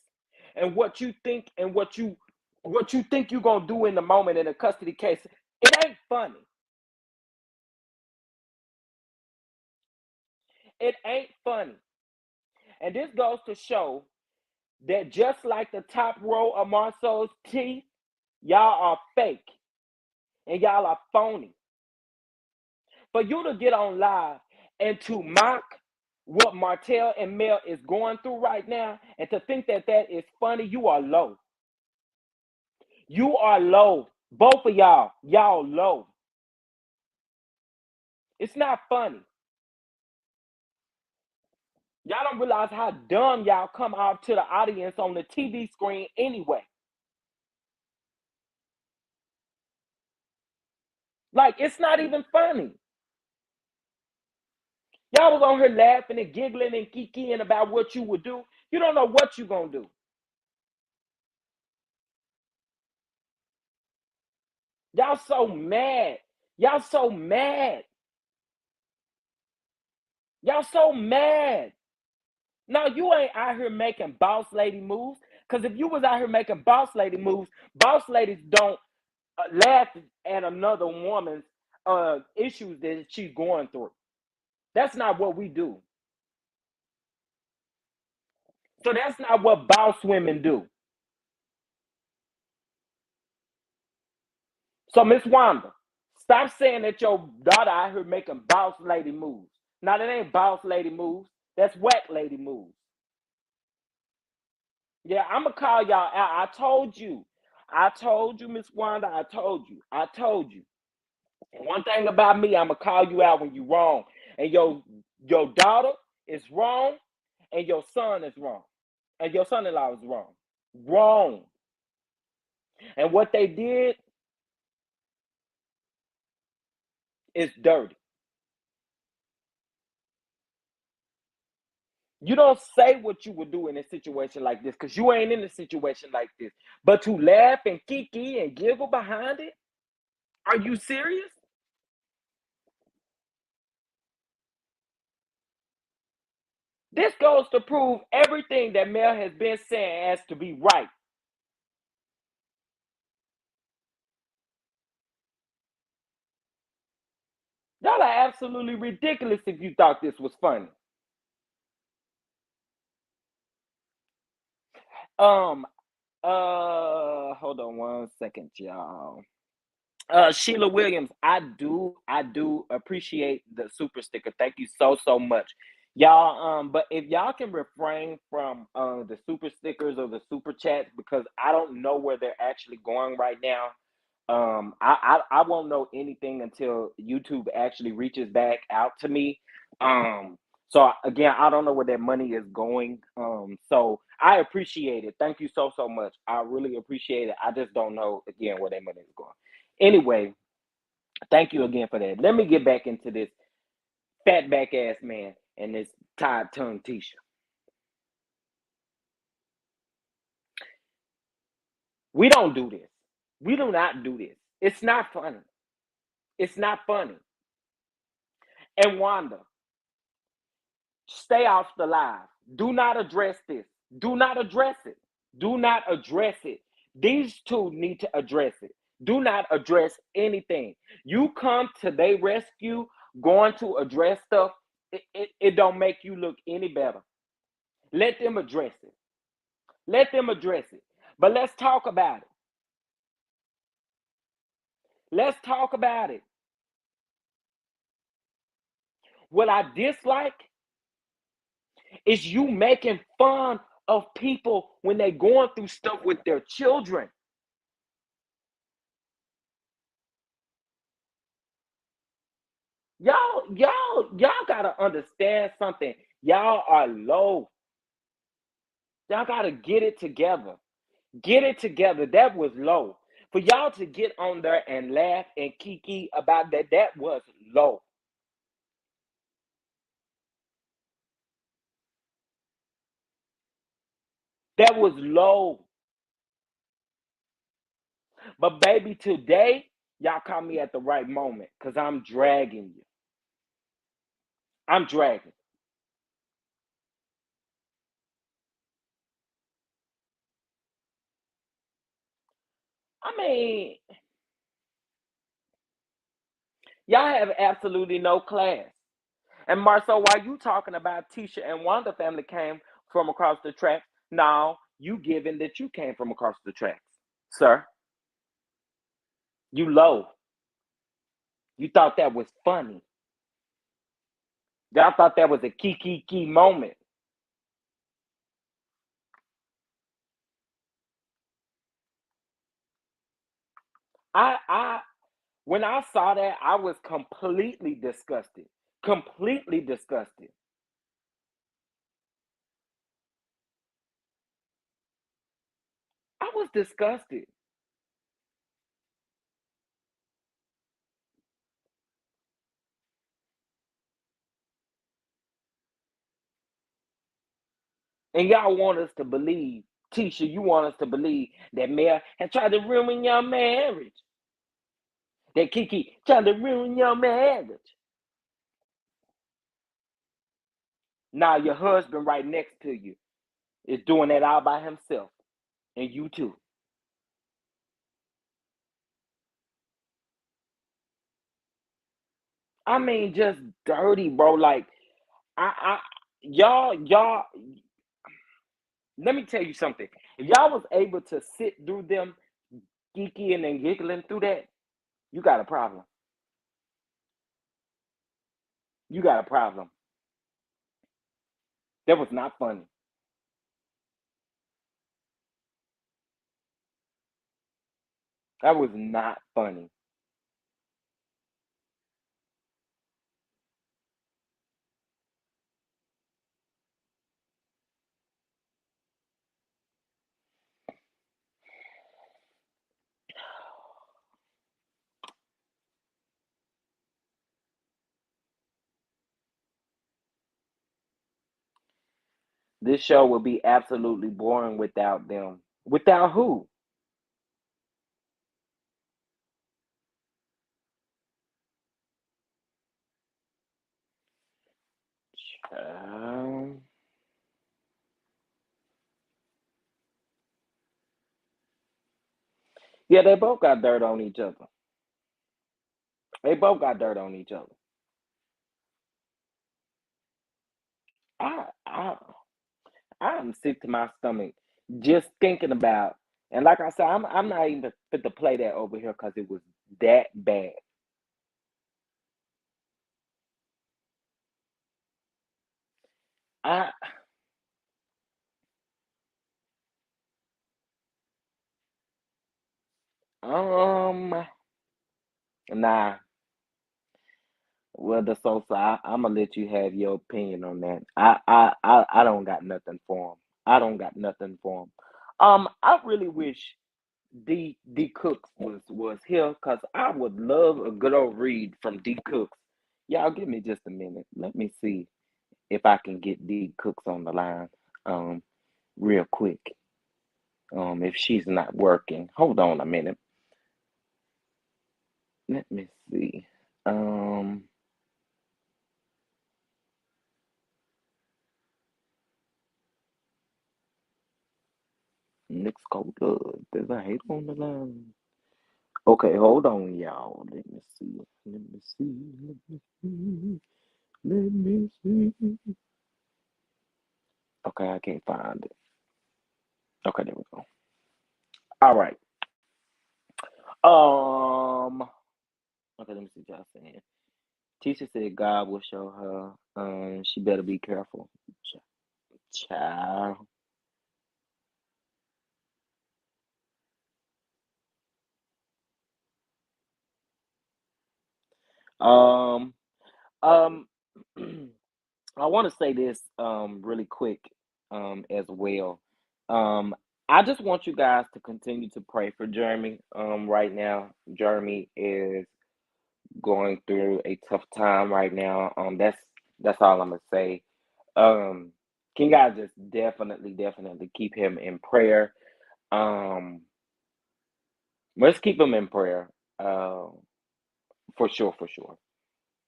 and what you think you're gonna do in the moment in a custody case? It ain't funny. It ain't funny. And this goes to show that just like the top row of Marsau's teeth, y'all are fake and y'all are phony. For you to get on live and to mock what Martell and Mel is going through right now and to think that that is funny, you are low. You are low. Both of y'all low. It's not funny. Y'all don't realize how dumb y'all come out to the audience on the TV screen anyway. Like, it's not even funny. Y'all was on here laughing and giggling and kikiing about what you would do. You don't know what you gonna do. Y'all so mad. Y'all so mad. Y'all so mad. Now you ain't out here making boss lady moves. Cause if you was out here making boss lady moves, boss ladies don't laugh at another woman's issues that she's going through. That's not what we do. So that's not what boss women do. So Miss Wanda, stop saying that your daughter out here making boss lady moves. Now that ain't boss lady moves. That's whack lady moves. Yeah, I'm gonna call y'all out. I told you. I told you, Miss Wanda. I told you. I told you. One thing about me, I'm gonna call you out when you're wrong. And your daughter is wrong, and your son is wrong, and your son-in-law is wrong. Wrong. And what they did is dirty. You don't say what you would do in a situation like this because you ain't in a situation like this. But to laugh and kiki and giggle behind it, are you serious? This goes to prove everything that Mel has been saying as to be right. Y'all are absolutely ridiculous if you thought this was funny. Um, hold on one second, y'all. Sheila Williams, I do appreciate the super sticker. Thank you so much, y'all. But if y'all can refrain from the super stickers or the super chats, because I don't know where they're actually going right now. I won't know anything until YouTube actually reaches back out to me. So again, I don't know where that money is going. So I appreciate it. Thank you so much. I really appreciate it. I just don't know again where that money is going. Anyway, thank you again for that. Let me get back into this fat back ass man and this tied tongue Tisha. We don't do this. We do not do this. It's not funny. It's not funny. And Wanda, stay off the live. Do not address this. Do not address it. Do not address it. These two need to address it. Do not address anything. You come to their rescue, going to address stuff. It don't make you look any better. Let them address it. Let them address it. But let's talk about it. Let's talk about it. What I dislike is you making fun of people when they're going through stuff with their children. Y'all gotta understand something. Y'all are low. Y'all gotta get it together. Get it together. That was low. For y'all to get on there and laugh and kiki about that, that was low. That was low. But baby, today, y'all caught me at the right moment because I'm dragging you. I'm dragging. I mean, y'all have absolutely no class. And Marsau, while you talking about Tisha and Wanda family came from across the tracks, now you giving that you came from across the tracks, sir. You low. You thought that was funny. Y'all thought that was a key moment. I when I saw that, I was completely disgusted. Completely disgusted. I was disgusted. And y'all want us to believe, Tisha, you want us to believe that Mel had tried to ruin your marriage. That Kiki tried to ruin your marriage. Now your husband right next to you is doing that all by himself. And you too. I mean, just dirty, bro. Like, I y'all, let me tell you something. If y'all was able to sit through them geeking and giggling through that, you got a problem. You got a problem. That was not funny. That was not funny. This show would be absolutely boring without them. Without who? Um, yeah, they both got dirt on each other. They both got dirt on each other. I I'm sick to my stomach just thinking about. And like I said, I'm not even fit to play that over here because it was that bad. I um nah. Well, the so I'm gonna let you have your opinion on that. I don't got nothing for him. I don't got nothing for him. I really wish D Cooks was here because I would love a good old read from D Cooks. Y'all give me just a minute. Let me see if I can get D Cooks on the line. Um, real quick. If she's not working, hold on a minute. Let me see. Um, Nick's cold. There's a hate on the line. Okay, hold on, y'all. Let me see. Let me see. Let me see. Let me see. Okay, I can't find it. Okay, there we go. All right. Um. Okay, let me see what y'all saying. Tisha said God will show her. She better be careful. Child. Um. Um. I want to say this really quick as well. Um. I just want you guys to continue to pray for Jeremy. Right now, Jeremy is going through a tough time right now. That's all I'm gonna say. Um, can you guys just definitely keep him in prayer? Um, let's keep him in prayer. For sure,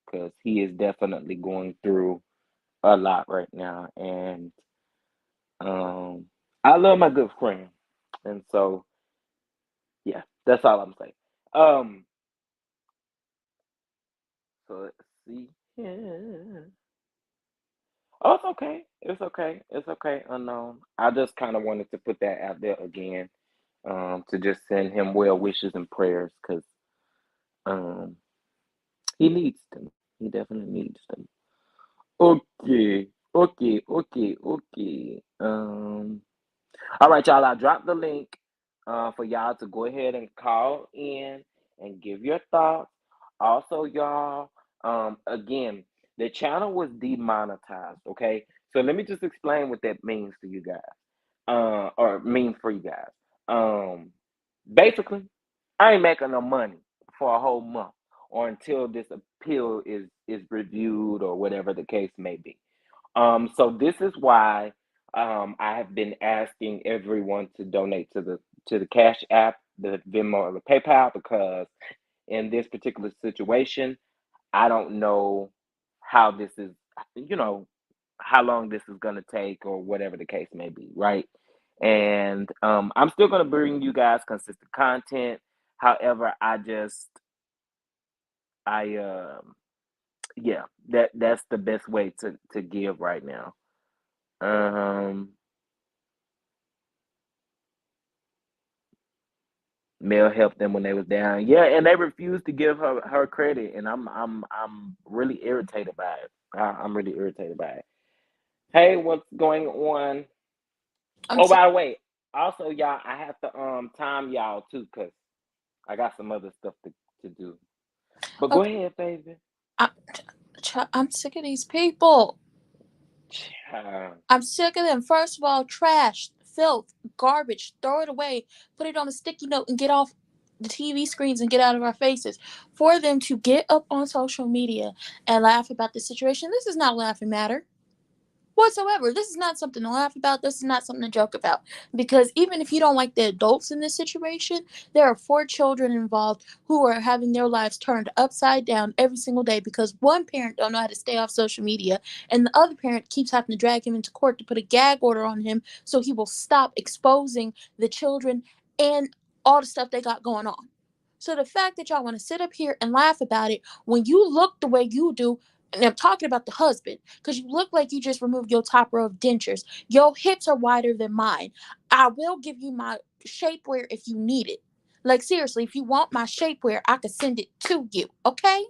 because he is definitely going through a lot right now, and um, I love my good friend, and so yeah, that's all I'm saying. Um, so let's see. Yeah. Oh, it's okay. It's okay. It's okay. Unknown. I just kind of wanted to put that out there again, to just send him well wishes and prayers, because um, he needs them. He definitely needs them. Okay. Okay. All right, y'all. I dropped the link for y'all to go ahead and call in and give your thoughts. Also, y'all, again, the channel was demonetized. Okay, so let me just explain what that means to you guys, or mean for you guys. Um, Basically, I ain't making no money for a whole month or until this appeal is reviewed or whatever the case may be. So this is why I have been asking everyone to donate to the Cash App, the Venmo, or the PayPal, because in this particular situation, I don't know how this is, you know, how long this is gonna take or whatever the case may be, right? And I'm still gonna bring you guys consistent content. However, I yeah, that's the best way to give right now. Um, Mel helped them when they was down. Yeah, and they refused to give her credit, and I'm really irritated by it. I'm really irritated by it. Hey, what's going on? I'm Oh, so, by the way, also y'all, I have to time y'all too, cause I got some other stuff to do. But go okay. ahead, baby. I, I'm sick of these people. Child. I'm sick of them. First of all, trash, filth, garbage. Throw it away. Put it on a sticky note and get off the TV screens and get out of our faces. For them to get up on social media and laugh about the situation, this is not a laughing matter whatsoever. This is not something to laugh about. This is not something to joke about. Because even if you don't like the adults in this situation, there are four children involved who are having their lives turned upside down every single day because one parent don't know how to stay off social media and the other parent keeps having to drag him into court to put a gag order on him so he will stop exposing the children and all the stuff they got going on. So the fact that y'all want to sit up here and laugh about it when you look the way you do, and I'm talking about the husband, because you look like you just removed your top row of dentures. Your hips are wider than mine. I will give you my shapewear if you need it. Like, seriously, if you want my shapewear, I could send it to you, okay?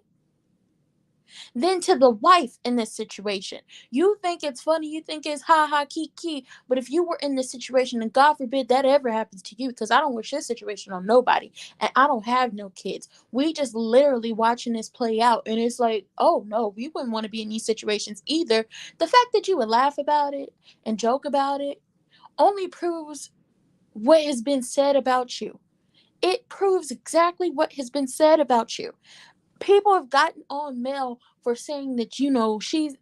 Then to the wife in this situation. You think it's funny, you think it's ha ha kiki, but if you were in this situation, and God forbid that ever happens to you, because I don't wish this situation on nobody, and I don't have no kids. We just literally watching this play out, and it's like, oh no, we wouldn't want to be in these situations either. The fact that you would laugh about it and joke about it only proves what has been said about you. It proves exactly what has been said about you. People have gotten on Mel for saying that, she's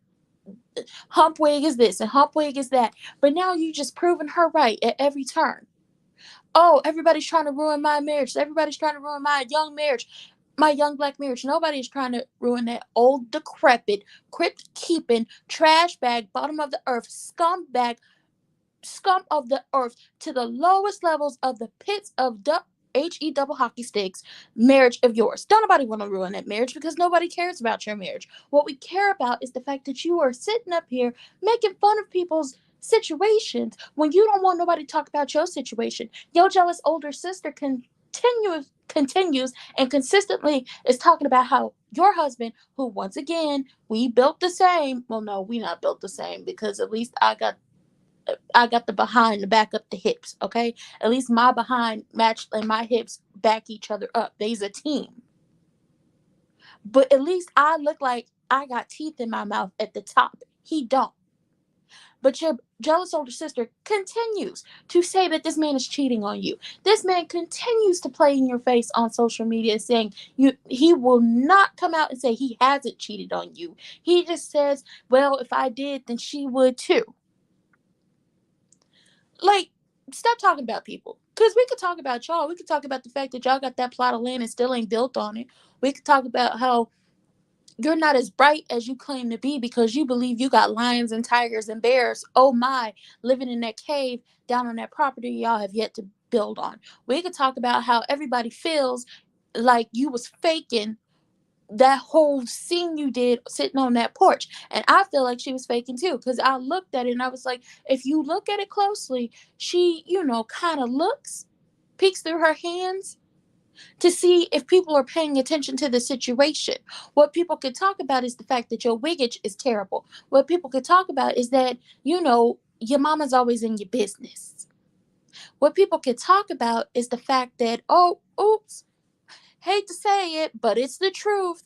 hump wig is this and hump wig is that. But now you just proven her right at every turn. Oh, everybody's trying to ruin my marriage. Everybody's trying to ruin my young marriage, my young black marriage. Nobody's trying to ruin that old, decrepit, crypt keeping, trash bag, bottom of the earth, scum of the earth to the lowest levels of the pits of the HE double hockey sticks marriage of yours. Don't nobody want to ruin that marriage because nobody cares about your marriage. What we care about is the fact that you are sitting up here making fun of people's situations when you don't want nobody to talk about your situation. Your jealous older sister continues and consistently is talking about how your husband, who once again we built the same, well no, we not built the same because at least I got the behind to back up the hips, okay? At least my behind match and my hips back each other up. They's a team. But at least I look like I got teeth in my mouth at the top. He don't. But your jealous older sister continues to say that this man is cheating on you. This man continues to play in your face on social media saying he will not come out and say he hasn't cheated on you. He just says, well, if I did, then she would too. Like, stop talking about people. Because we could talk about y'all. We could talk about the fact that y'all got that plot of land and still ain't built on it. We could talk about how you're not as bright as you claim to be because you believe you got lions and tigers and bears, oh my, living in that cave down on that property y'all have yet to build on. We could talk about how everybody feels like you was faking that whole scene you did sitting on that porch. And I feel like she was faking too, because I looked at it and I was like, if you look at it closely, she, kind of peeks through her hands to see if people are paying attention to the situation. What people could talk about is the fact that your wiggage is terrible. What people could talk about is that, your mama's always in your business. What people could talk about is the fact that, oh, oops, hate to say it, but it's the truth.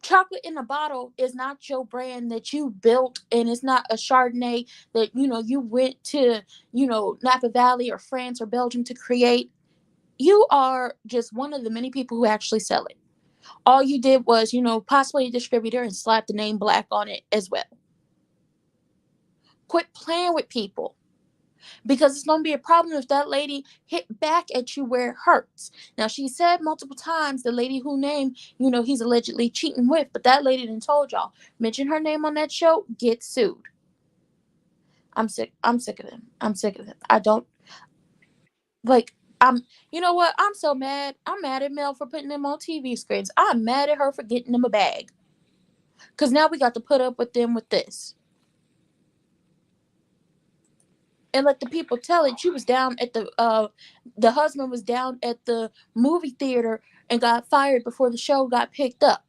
Chocolate in a bottle is not your brand that you built, and it's not a Chardonnay that you went to Napa Valley or France or Belgium to create. You are just one of the many people who actually sell it. All you did was possibly a distributor and slap the name black on it as well. Quit playing with people, because it's going to be a problem if that lady hit back at you where it hurts. Now, she said multiple times, the lady who named, he's allegedly cheating with, but that lady done told y'all, mention her name on that show, get sued. I'm sick. I'm sick of them. I'm sick of them. I don't, like, you know what? I'm so mad. I'm mad at Mel for putting them on TV screens. I'm mad at her for getting them a bag. Because now we got to put up with them with this. And let the people tell it. She was down at the husband was down at the movie theater and got fired before the show got picked up.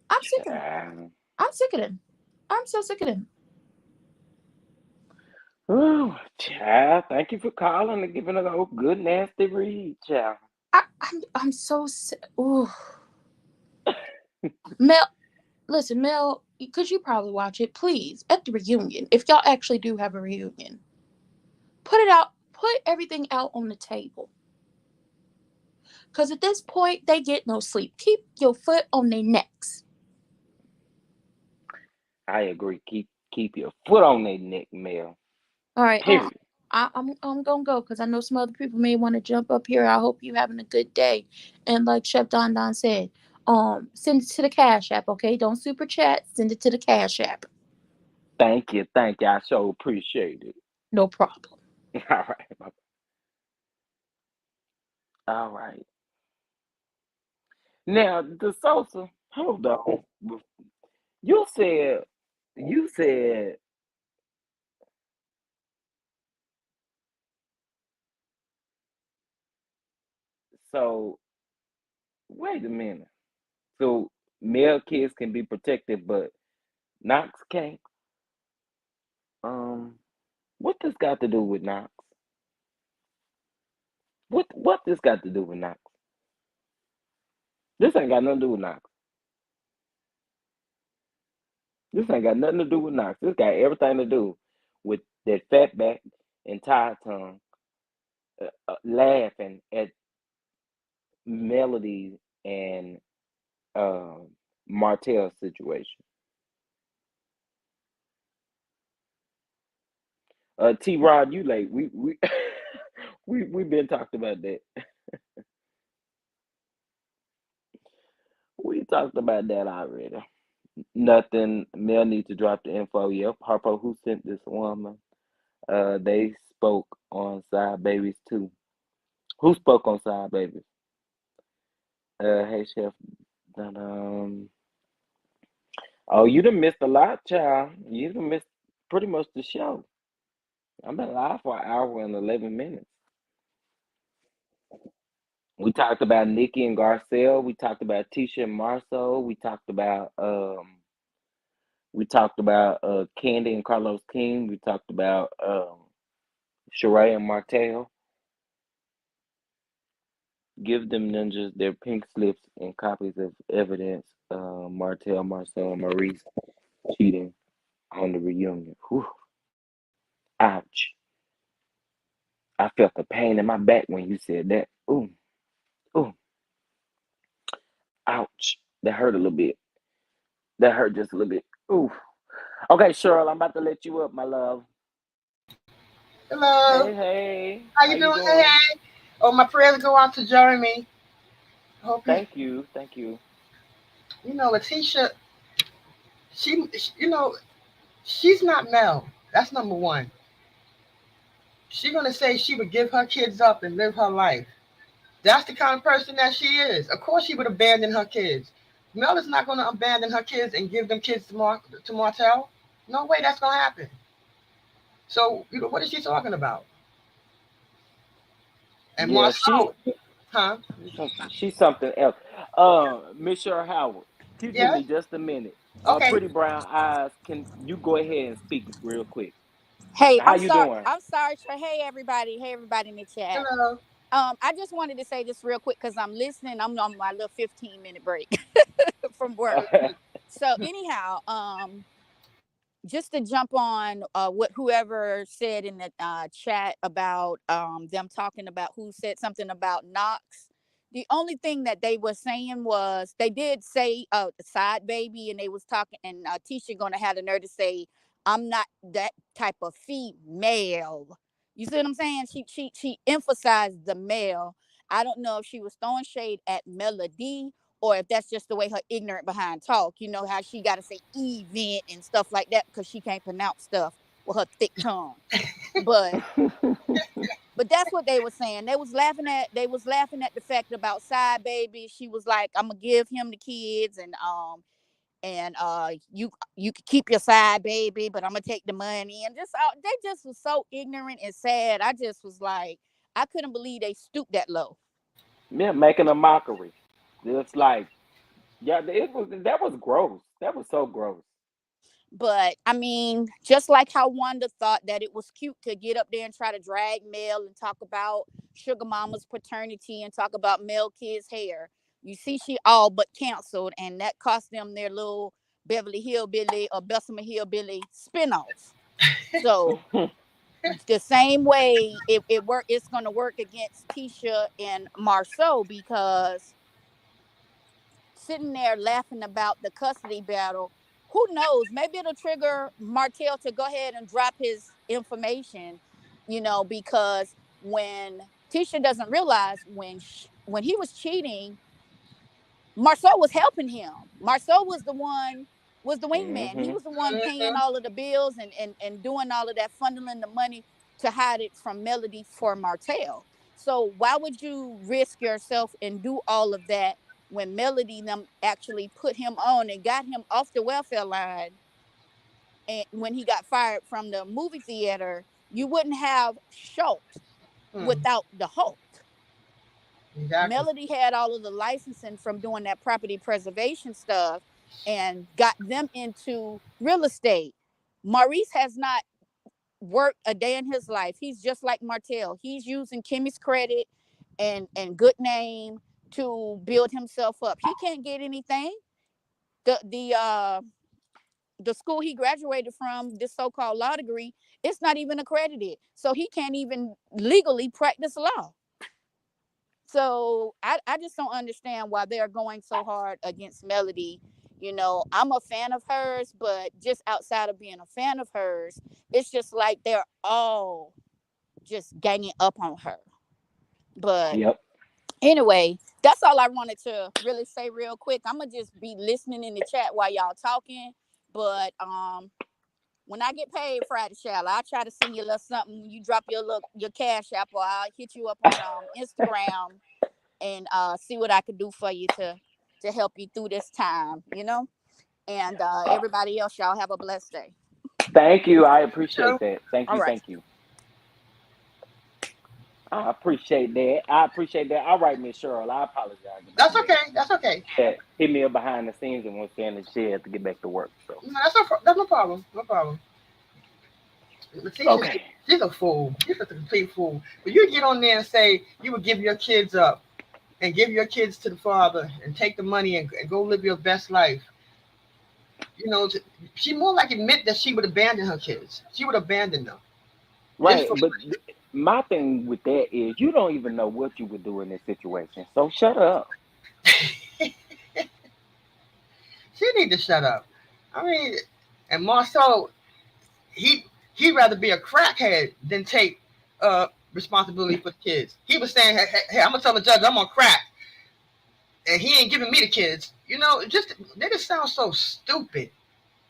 I'm sick of him. Child. I'm sick of him. I'm so sick of him. Ooh, child. Thank you for calling and giving us a good nasty read, child. I'm so sick. Ooh. Mel, listen, Mel, because you probably watch it, please, at the reunion, if y'all actually do have a reunion, put it out, put everything out on the table. Because at this point, they get no sleep. Keep your foot on their necks. I agree. Keep your foot on their neck, Mel. All right. Period. I'm gonna go because I know some other people may want to jump up here. I hope you having a good day. And like Chef Don said, send it to the Cash App, okay? Don't super chat. Send it to the Cash App. Thank you. Thank you. I so appreciate it. No problem. All right. All right. Now, the salsa, hold on. You said, you said, So wait a minute. So male kids can be protected, but Knox can't. Um, what this got to do with Knox? What this got to do with Knox? This ain't got nothing to do with Knox. This ain't got nothing to do with Knox. This got everything to do with that fat back and tired tongue laughing at Melody and uh, Martell's situation. T Rod, you late. We we been talked about that. We talked about that already. Nothing. Mel needs to drop the info. Yep. Harpo, who sent this woman? They spoke on Side Babies too. Who spoke on Side Babies? Hey Chef. Um. Oh, you done missed a lot, child. You done missed pretty much the show. I've been live for an hour and 11 minutes. We talked about Nicki and Garcelle. We talked about Tisha and Marsau. We talked about Kandi and Carlos King. We talked about Sheree and Martell. Give them ninjas their pink slips and copies of evidence. Martell, Marsau, and Maurice cheating on the reunion. Whew. Ouch. I felt the pain in my back when you said that. Ooh, ooh, ouch. That hurt a little bit. That hurt just a little bit. Ooh. Okay, Cheryl, I'm about to let you up, my love. Hello. Hey, hey. How How you you doing? Hey, doing? hey. Oh, my prayers go out to Jeremy. Hope you, Thank you. Thank you. Letitia, she's not Mel. That's number one. She's gonna say she would give her kids up and live her life. That's the kind of person that she is. Of course, she would abandon her kids. Mel is not gonna abandon her kids and give them kids to Martell. No way, that's gonna happen. So, what is she talking about? And Yeah, Marsau, huh? she's something else. Miss Cheryl Howard, give Yeah. me just a minute. Okay. Pretty brown eyes. Can you go ahead and speak real quick? Hey, How I'm you sorry. doing? I'm sorry, Trey. Hey, everybody. Hey, everybody in the chat. Hello. I just wanted to say this real quick because I'm listening. I'm on my little 15-minute break from work. So anyhow, just to jump on what whoever said in the chat about them talking about who said something about Knox. The only thing that they were saying was they did say the side baby, and they was talking, and Tisha gonna have the nerve to say, "I'm not that type of female." You see what I'm saying? She emphasized the male. I don't know if she was throwing shade at Melody or if that's just the way her ignorant behind talk. You know how she got to say event and stuff like that because she can't pronounce stuff with her thick tongue. But that's what they were saying. They was laughing at the fact about side baby. She was like, "I'm gonna give him the kids and you could keep your side baby, but I'm gonna take the money." And just they just was so ignorant and sad. I just was like, I couldn't believe they stooped that low. Yeah, making a mockery. It's like, yeah, that was gross. That was so gross. But I mean, just like how Wanda thought that it was cute to get up there and try to drag Mel and talk about Sugar Mama's paternity and talk about Mel Kid's hair, you see, she all but canceled, and that cost them their little Beverly Hillbilly or Bessemer Hillbilly spinoff. So the same way it's gonna work against Tisha and Marsau because sitting there laughing about the custody battle, who knows? Maybe it'll trigger Martell to go ahead and drop his information, because when Tisha doesn't realize when he was cheating, Marceau was helping him. Marceau was the wingman. He Hmm. was the one paying all of the bills and doing all of that, funneling the money to hide it from Melody for Martell. So why would you risk yourself and do all of that when Melody them actually put him on and got him off the welfare line? And when he got fired from the movie theater, you wouldn't have Schultz Hmm. without the Hulk. Exactly. Melody had all of the licensing from doing that property preservation stuff and got them into real estate. Maurice has not worked a day in his life. He's just like Martell. He's using Kimmy's credit and good name to build himself up. He can't get anything. The school he graduated from, this so-called law degree, it's not even accredited. So he can't even legally practice law. So I just don't understand why they're going so hard against Melody. I'm a fan of hers, but just outside of being a fan of hers, it's just like they're all just ganging up on her. But Yep. anyway, that's all I wanted to really say real quick. I'm gonna just be listening in the chat while y'all talking. But when I get paid Friday, Shall I'll try to send you a little something. You drop your cash app, or I'll hit you up on Instagram and see what I could do for you to help you through this time. And everybody else, y'all have a blessed day. Thank you. I appreciate So, that. Thank All you. right. Thank you. I appreciate that. I appreciate that. All right, Miss Cheryl. I apologize about that's that. okay. That's okay. That hit me up behind the scenes and was saying that she had to get back to work. So No, that's no problem. No problem. Letitia, okay. she's a fool. She's a complete fool. But you get on there and say you would give your kids up and give your kids to the father and take the money and go live your best life. You know, she more like admit that she would abandon her kids. She would abandon them. Just Right. for But my thing with that is you don't even know what you would do in this situation. So shut up. she need to shut up. I mean, and Marsau, he he'd rather be a crackhead than take responsibility for the kids. He was saying, hey, I'm gonna tell the judge I'm on crack, and he ain't giving me the kids. Just they just sound so stupid,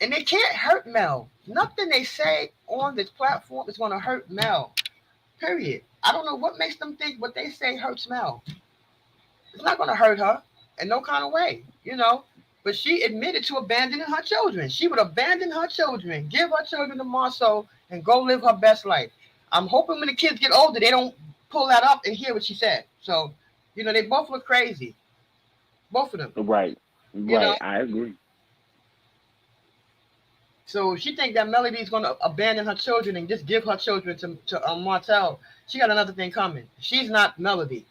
and they can't hurt Mel. Nothing they say on this platform is gonna hurt Mel. Period. I don't know what makes them think what they say hurts Mel. It's not gonna hurt her in no kind of way. But she admitted to abandoning her children. She would abandon her children, give her children to Marceau, and go live her best life. I'm hoping when the kids get older, they don't pull that up and hear what she said. So, they both look crazy. Both of them. Right. You know. Right. I agree. So she think that Melody is going to abandon her children and just give her children to Martell. She got another thing coming. She's not Melody.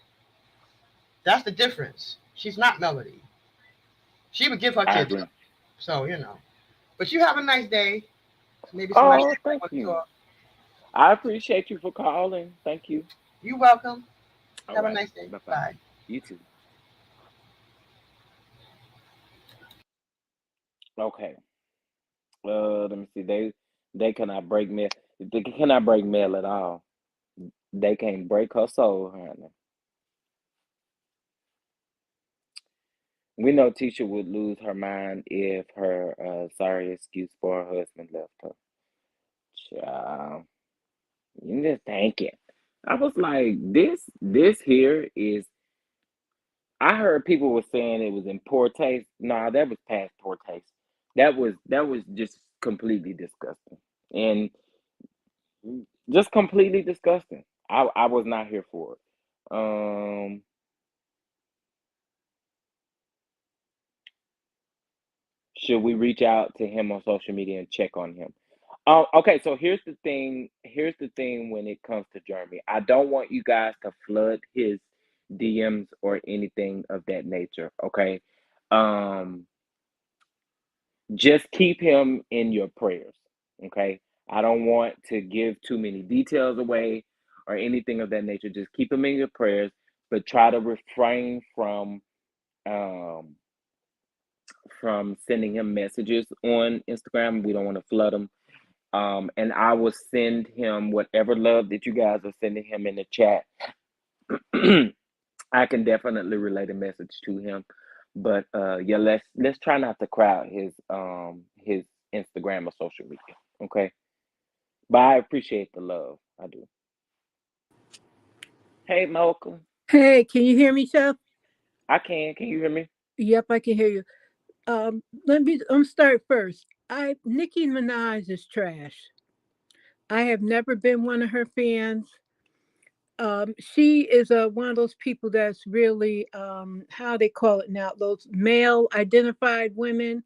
That's the difference. She's not Melody. She would give her I kids agree. up. So. But you have a nice day. Maybe somebody Oh, thank want to you. talk. I appreciate you for calling. Thank you. You're welcome. All Have a right. nice day. Bye bye. Bye. You too. Okay. Let me see. They cannot break mail. They cannot break mail at all. They can't break her soul, honey. We know Tisha would lose her mind if her sorry excuse for her husband left her. Child, you just thinking. I was like, this here is. I heard people were saying it was in poor taste. Nah, that was past poor taste. That was just completely disgusting, and just completely disgusting. I was not here for it. Should we reach out to him on social media and check on him? Okay, so here's the thing. Here's the thing when it comes to Jeremy. I don't want you guys to flood his DMs or anything of that nature. Okay. Um, just keep him in your prayers. Okay. I don't want to give too many details away or anything of that nature. Just keep him in your prayers, but try to refrain um from sending him messages on Instagram. We don't want to flood him. And I will send him whatever love that you guys are sending him in the chat. I can definitely relay the message to him. But yeah, let's try not to crowd his Instagram or social media. Okay. But I appreciate the love. I do. Hey Malcolm. Hey, can you hear me, Chef? I can. Can you hear me? Yep, I can hear you. Let me start first. Nicki Minaj is trash. I have never been one of her fans. She is one of those people that's really how they call it now, those male identified women.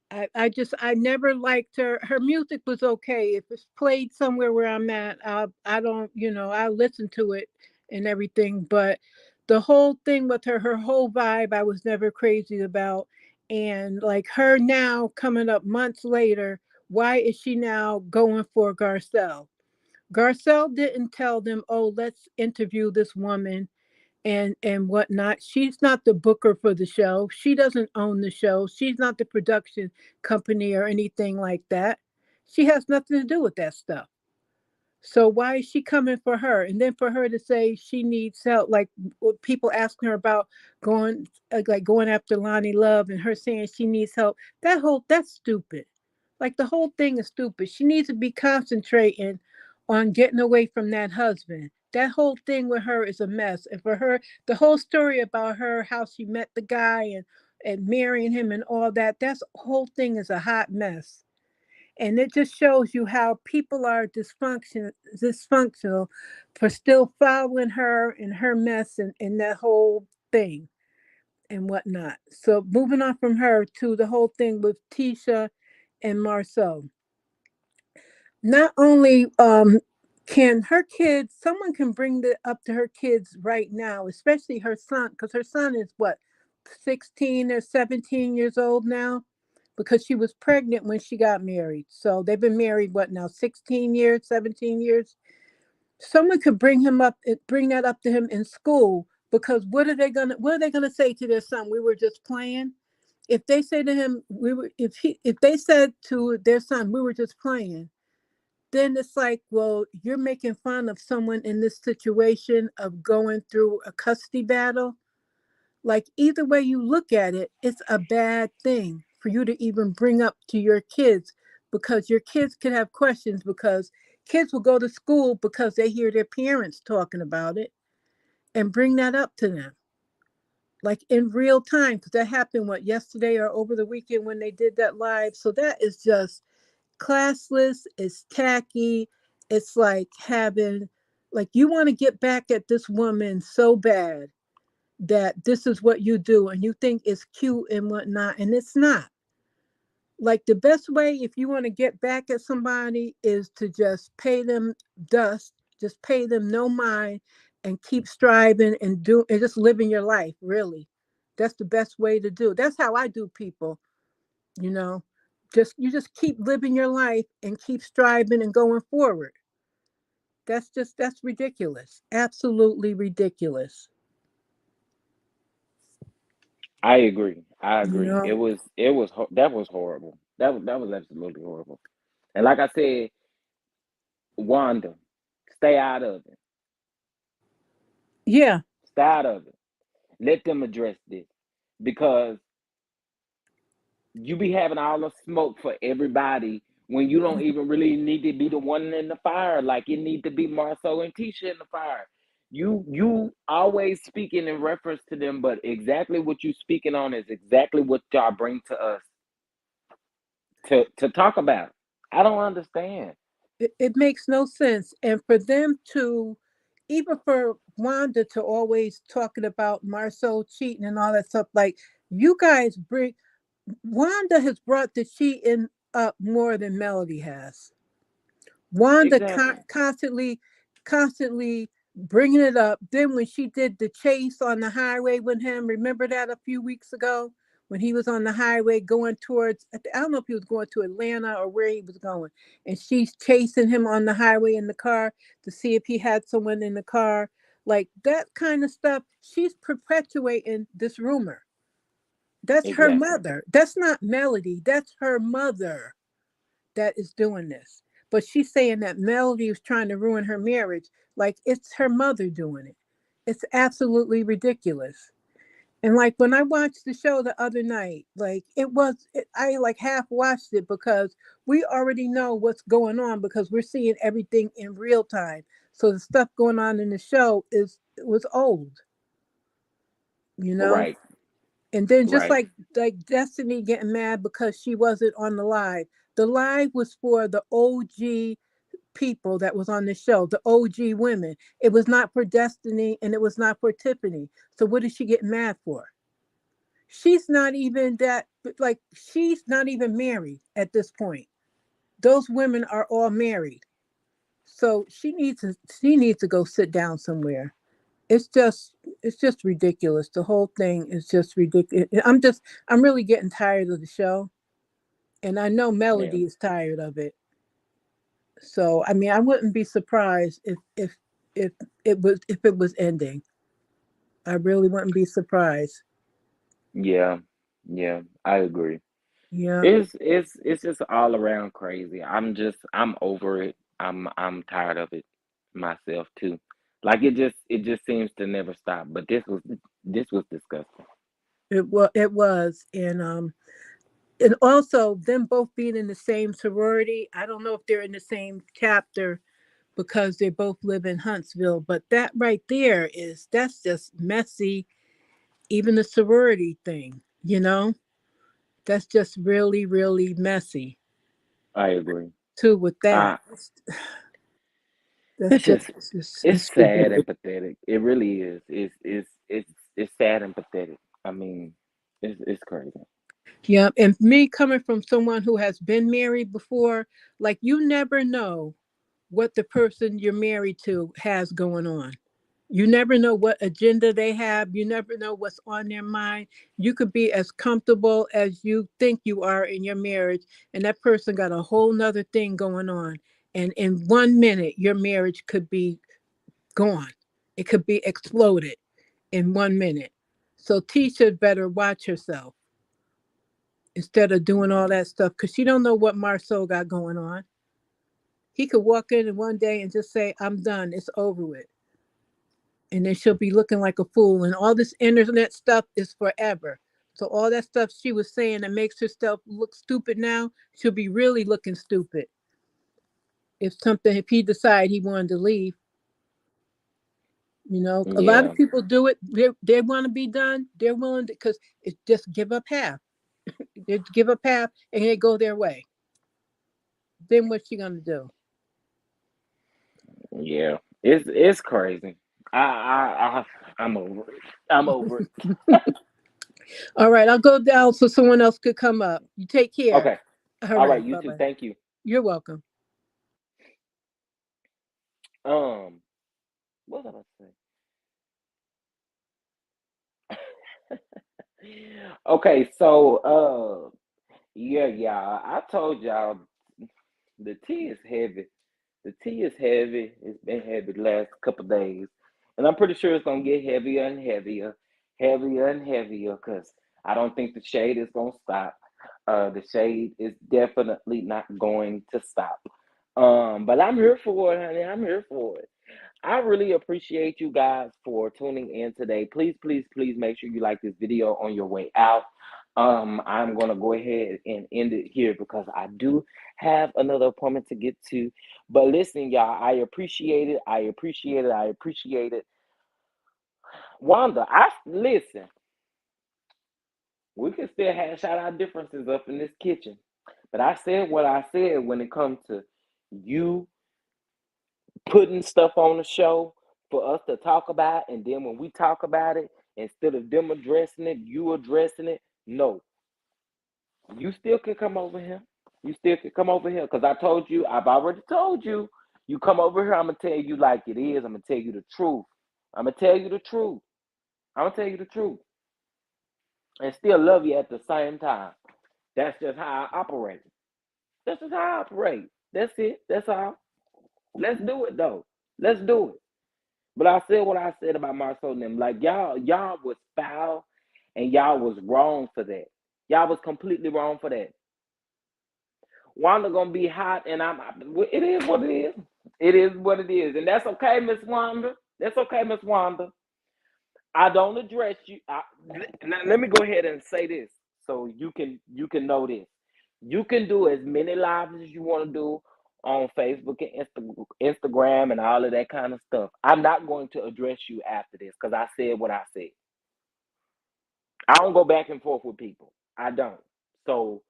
I never liked her. Her music was okay. If it's played somewhere where I'm at, I don't, I listen to it and everything. But the whole thing with her whole vibe, I was never crazy about. And like her now coming up months later, why is she now going for Garcelle? Garcelle didn't tell them, oh, let's interview this woman and whatnot. She's not the booker for the show. She doesn't own the show. She's not the production company or anything like that. She has nothing to do with that stuff. So why is she coming for her? And then for her to say she needs help, like people asking her about going after Lonnie Love and her saying she needs help. That's stupid. Like the whole thing is stupid. She needs to be concentrating on getting away from that husband. That whole thing with her is a mess. And for her, the whole story about her, how she met the guy and marrying him and all that, that's whole thing is a hot mess. And it just shows you how people are dysfunctional for still following her and her mess and that whole thing and whatnot. So moving on from her to the whole thing with Tisha and Marsau. Not only can her kids, someone can bring that up to her kids right now, especially her son, because her son is what, 16 or 17 years old now, because she was pregnant when she got married. So they've been married, what now, 16 years, 17 years? Someone could bring that up to him in school, because what are they gonna say to their son? We were just playing. If they say to him, if they said to their son, we were just playing, then it's like, well, you're making fun of someone in this situation of going through a custody battle. Like, either way you look at it, it's a bad thing for you to even bring up to your kids, because your kids could have questions, because kids will go to school because they hear their parents talking about it and bring that up to them. Like in real time, because that happened, what, yesterday or over the weekend when they did that live. So that is just classless, it's tacky. It's like having, like, you want to get back at this woman so bad that this is what you do and you think it's cute and whatnot, and it's not. Like, the best way if you want to get back at somebody is to just pay them dust, just pay them no mind, and keep striving and just living your life, really. That's the best way to do. That's how I do people, you know. You just keep living your life and keep striving and going forward. That's ridiculous. Absolutely ridiculous. I agree. I You agree. know? That was horrible. That was absolutely horrible. And like I said, Wanda, stay out of it. Yeah. Stay out of it. Let them address this, because you be having all the smoke for everybody when you don't even really need to be the one in the fire. Like, it need to be Marcel and Tisha in the fire. You always speaking in reference to them, but exactly what you speaking on is exactly what y'all bring to us to talk about. I don't understand. It makes no sense. And for them to, even for Wanda to always talking about Marceau cheating and all that stuff, like, you guys bring, Wanda has brought the cheating up more than Melody has. Wanda Exactly. constantly bringing it up. Then when she did the chase on the highway with him, remember that a few weeks ago when he was on the highway going towards, I don't know if he was going to Atlanta or where he was going, and she's chasing him on the highway in the car to see if he had someone in the car. Like that kind of stuff, she's perpetuating this rumor. That's her Exactly. mother. That's not Melody. That's her mother that is doing this. But she's saying that Melody was trying to ruin her marriage. Like, it's her mother doing it. It's absolutely ridiculous. And like when I watched the show the other night, like I like half watched it because we already know what's going on because we're seeing everything in real time. So the stuff going on in the show was old, you know? Right. And then just Right. like Destiny getting mad because she wasn't on the live. The live was for the OG people that was on the show, the OG women. It was not for Destiny and it was not for Tiffany. So what is she getting mad for? She's not even that, like, she's not even married at this point. Those women are all married. So she needs to go sit down somewhere. It's just ridiculous. The whole thing is just ridiculous. I'm really getting tired of the show, and I know Yeah. Melody is tired of it. So I mean, I wouldn't be surprised if if it was ending. I really wouldn't be surprised. Yeah. Yeah. I agree. Yeah, It's just all around crazy. I'm over it. I'm tired of it myself too. Like it just seems to never stop. But this was disgusting. it was, and also them both being in the same sorority. I don't know if they're in the same chapter because they both live in Huntsville, but that right there that's just messy. Even the sorority thing, that's just really, really messy I agree. too with that. Uh That's it's just just it's it's sad ridiculous. and pathetic. It really is. It's sad and pathetic. I mean, it's crazy. Yeah, and me coming from someone who has been married before, like you never know what the person you're married to has going on. You never know what agenda they have. You never know what's on their mind. You could be as comfortable as you think you are in your marriage, and that person got a whole nother thing going on. And in 1 minute, your marriage could be gone. It could be exploded in 1 minute. So Tisha better watch herself instead of doing all that stuff because she don't know what Marsau got going on. He could walk in one day and just say, "I'm done. It's over with." And then she'll be looking like a fool. And all this internet stuff is forever. So all that stuff she was saying that makes herself look stupid now, she'll be really looking stupid if he decide he wanted to leave. A lot of Yeah. people do it. They want to be done. They're willing to because it's just give up half. They give up half and they go their way. Then what's she gonna do? Yeah. It's crazy. I'm over it. I'm over it. All right, I'll go down so someone else could come up. You take care. Okay. All All right, right, you bye too. bye. Thank you. You're welcome. Um, what was I say? Okay, so yeah, y'all. I told y'all the tea is heavy. The tea is heavy. It's been heavy the last couple of days. And I'm pretty sure it's gonna get heavier and heavier, heavier and heavier, because I don't think the shade is gonna stop. The shade is definitely not going to stop. But I'm here for it, honey. I'm here for it. I really appreciate you guys for tuning in today. Please, please, please make sure you like this video on your way out. I'm gonna go ahead and end it here because I do have another appointment to get to. But listen, y'all, I appreciate it. I appreciate it. I appreciate it. Wanda, I listen. We can still hash out our differences up in this kitchen, but I said what I said when it comes to you putting stuff on the show for us to talk about, and then when we talk about it, instead of them addressing it, you addressing it. No, you still can come over here. You still can come over here because I told you, I've already told you. You come over here, I'm gonna tell you like it is. I'm gonna tell you the truth. I'm gonna tell you the truth. I'm gonna tell you the truth, and still love you at the same time. That's just how I operate. That's just how I operate. That's it. That's all. Let's do it though. Let's do it. But I said what I said about Marsau and them. Like y'all was foul and y'all was wrong for that. Y'all was completely wrong for that. Wanda gonna be hot and it is what it is. It is what it is. And that's okay, Miss Wanda. That's okay, Miss Wanda. I don't address you. Now, let me go ahead and say this so you can know this. You can do as many lives as you want to do on Facebook and Instagram and all of that kind of stuff. I'm not going to address you after this because I said what I said. I don't go back and forth with people. I don't. So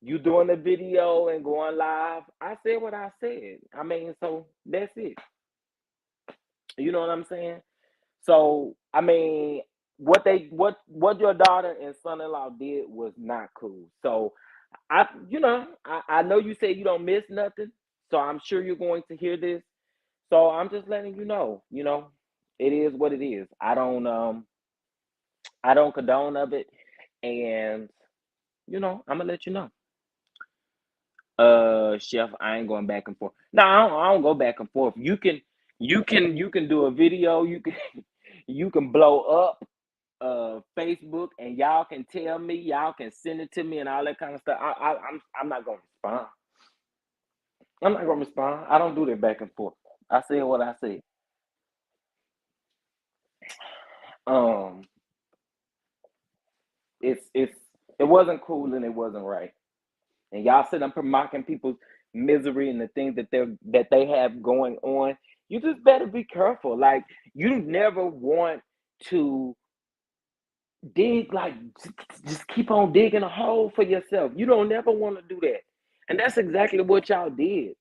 You doing the video and going live. I said what I said. I mean, so that's it. You know what I'm saying? So I mean, what your daughter and son-in-law did was not cool. So I know you say you don't miss nothing. So I'm sure you're going to hear this. So I'm just letting you know. It is what it is. I don't condone of it, and I'm gonna let you know. Chef, I ain't going back and forth. No, I don't go back and forth. You can do a video. You can you can blow up Facebook, and y'all can tell me. Y'all can send it to me and all that kind of stuff. I'm not gonna respond. I'm not gonna respond. I don't do that back and forth. I said what I said. Um, it's it wasn't cool and it wasn't right. And y'all sit up here mocking people's misery and the things that they have going on. You just better be careful. Like, you never want to dig, like, just keep on digging a hole for yourself. You don't never want to do that. And that's exactly what y'all did.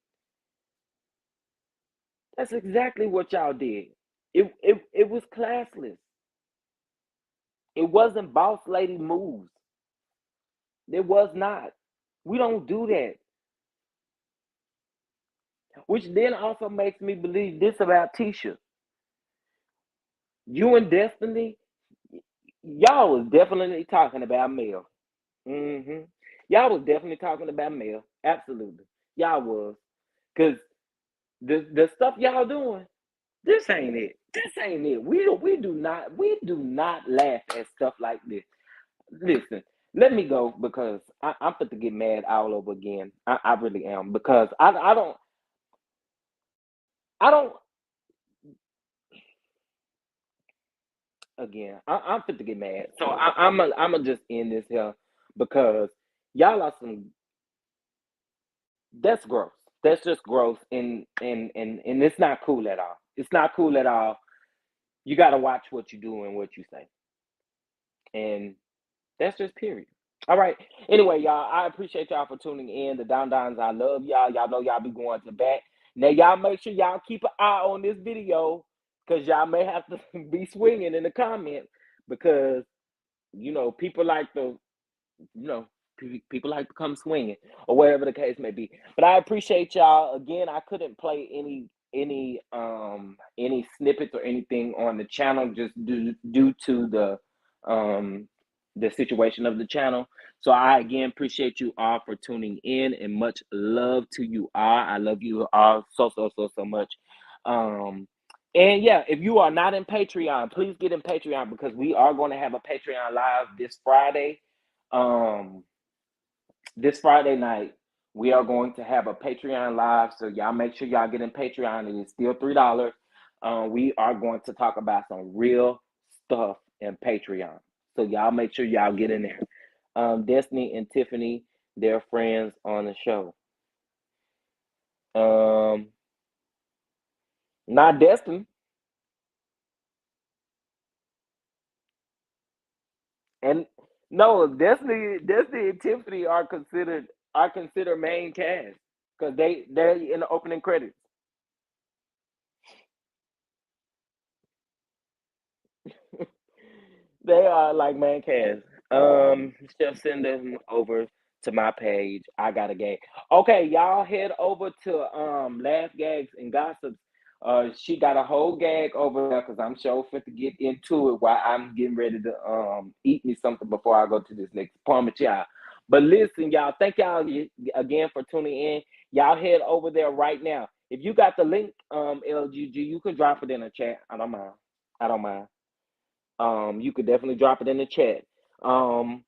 That's exactly what y'all did. It was classless. It wasn't boss lady moves. It was not. We don't do that. Which then also makes me believe this about Tisha. You and Destiny, y'all was definitely talking about Mel. hmm Y'all was definitely talking about Mel. Absolutely. Y'all was. Because the stuff y'all doing, this ain't it. This ain't it. We do not laugh at stuff like this. Listen, let me go because I'm fit to get mad all over again. I really am because I don't again. I'm fit to get mad. So I'm just end this here because y'all are some. That's gross. That's just gross, and it's not cool at all. It's not cool at all. You got to watch what you do and what you say, and that's just period. All right. Anyway, y'all, I appreciate y'all for tuning in. The Don Dons, I love y'all. Y'all know y'all be going to bat. Now, y'all make sure y'all keep an eye on this video because y'all may have to be swinging in the comments because people like to you know, people like to come swinging or whatever the case may be. But I appreciate y'all. Again, I couldn't play any snippets or anything on the channel just due to the situation of the channel. So I again appreciate you all for tuning in and much love to you all. I love you all so much. And yeah, if you are not in Patreon, please get in Patreon because we are going to have a Patreon live um, this Friday night. We are going to have a Patreon live, so y'all make sure y'all get in Patreon. It is still $3. We are going to talk about some real stuff in Patreon, so y'all make sure y'all get in there. Destiny and Tiffany, they're friends on the show. Not Destiny. And no, Destiny and Tiffany are considered main cast because they're in the opening credits. They are like main cast. Chef, send them over to my page. I got a gag. Okay, y'all head over to Laugh Gags and Gossips. She got a whole gag over there because I'm sure fit to get into it while I'm getting ready to eat me something before I go to this next appointment, y'all. But listen, y'all, thank y'all again for tuning in. Y'all head over there right now. If you got the link, LGG, you can drop it in the chat. I don't mind. I don't mind. You could definitely drop it in the chat. Um,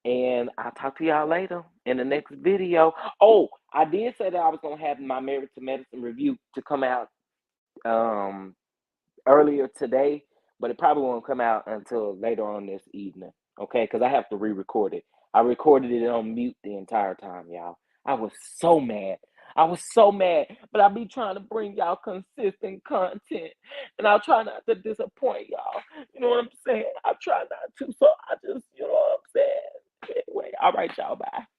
and I'll talk to y'all later in the next video. Oh, I did say that I was gonna have my Married to Medicine review to come out um earlier today, but it probably won't come out until later on this evening. Okay, because I have to re-record it. I recorded it on mute the entire time, y'all. I was so mad. I was so mad, but I be trying to bring y'all consistent content, and I'll try not to disappoint y'all. You know what I'm saying? I try not to, so I just, you know what I'm saying? Anyway, all right, y'all, bye.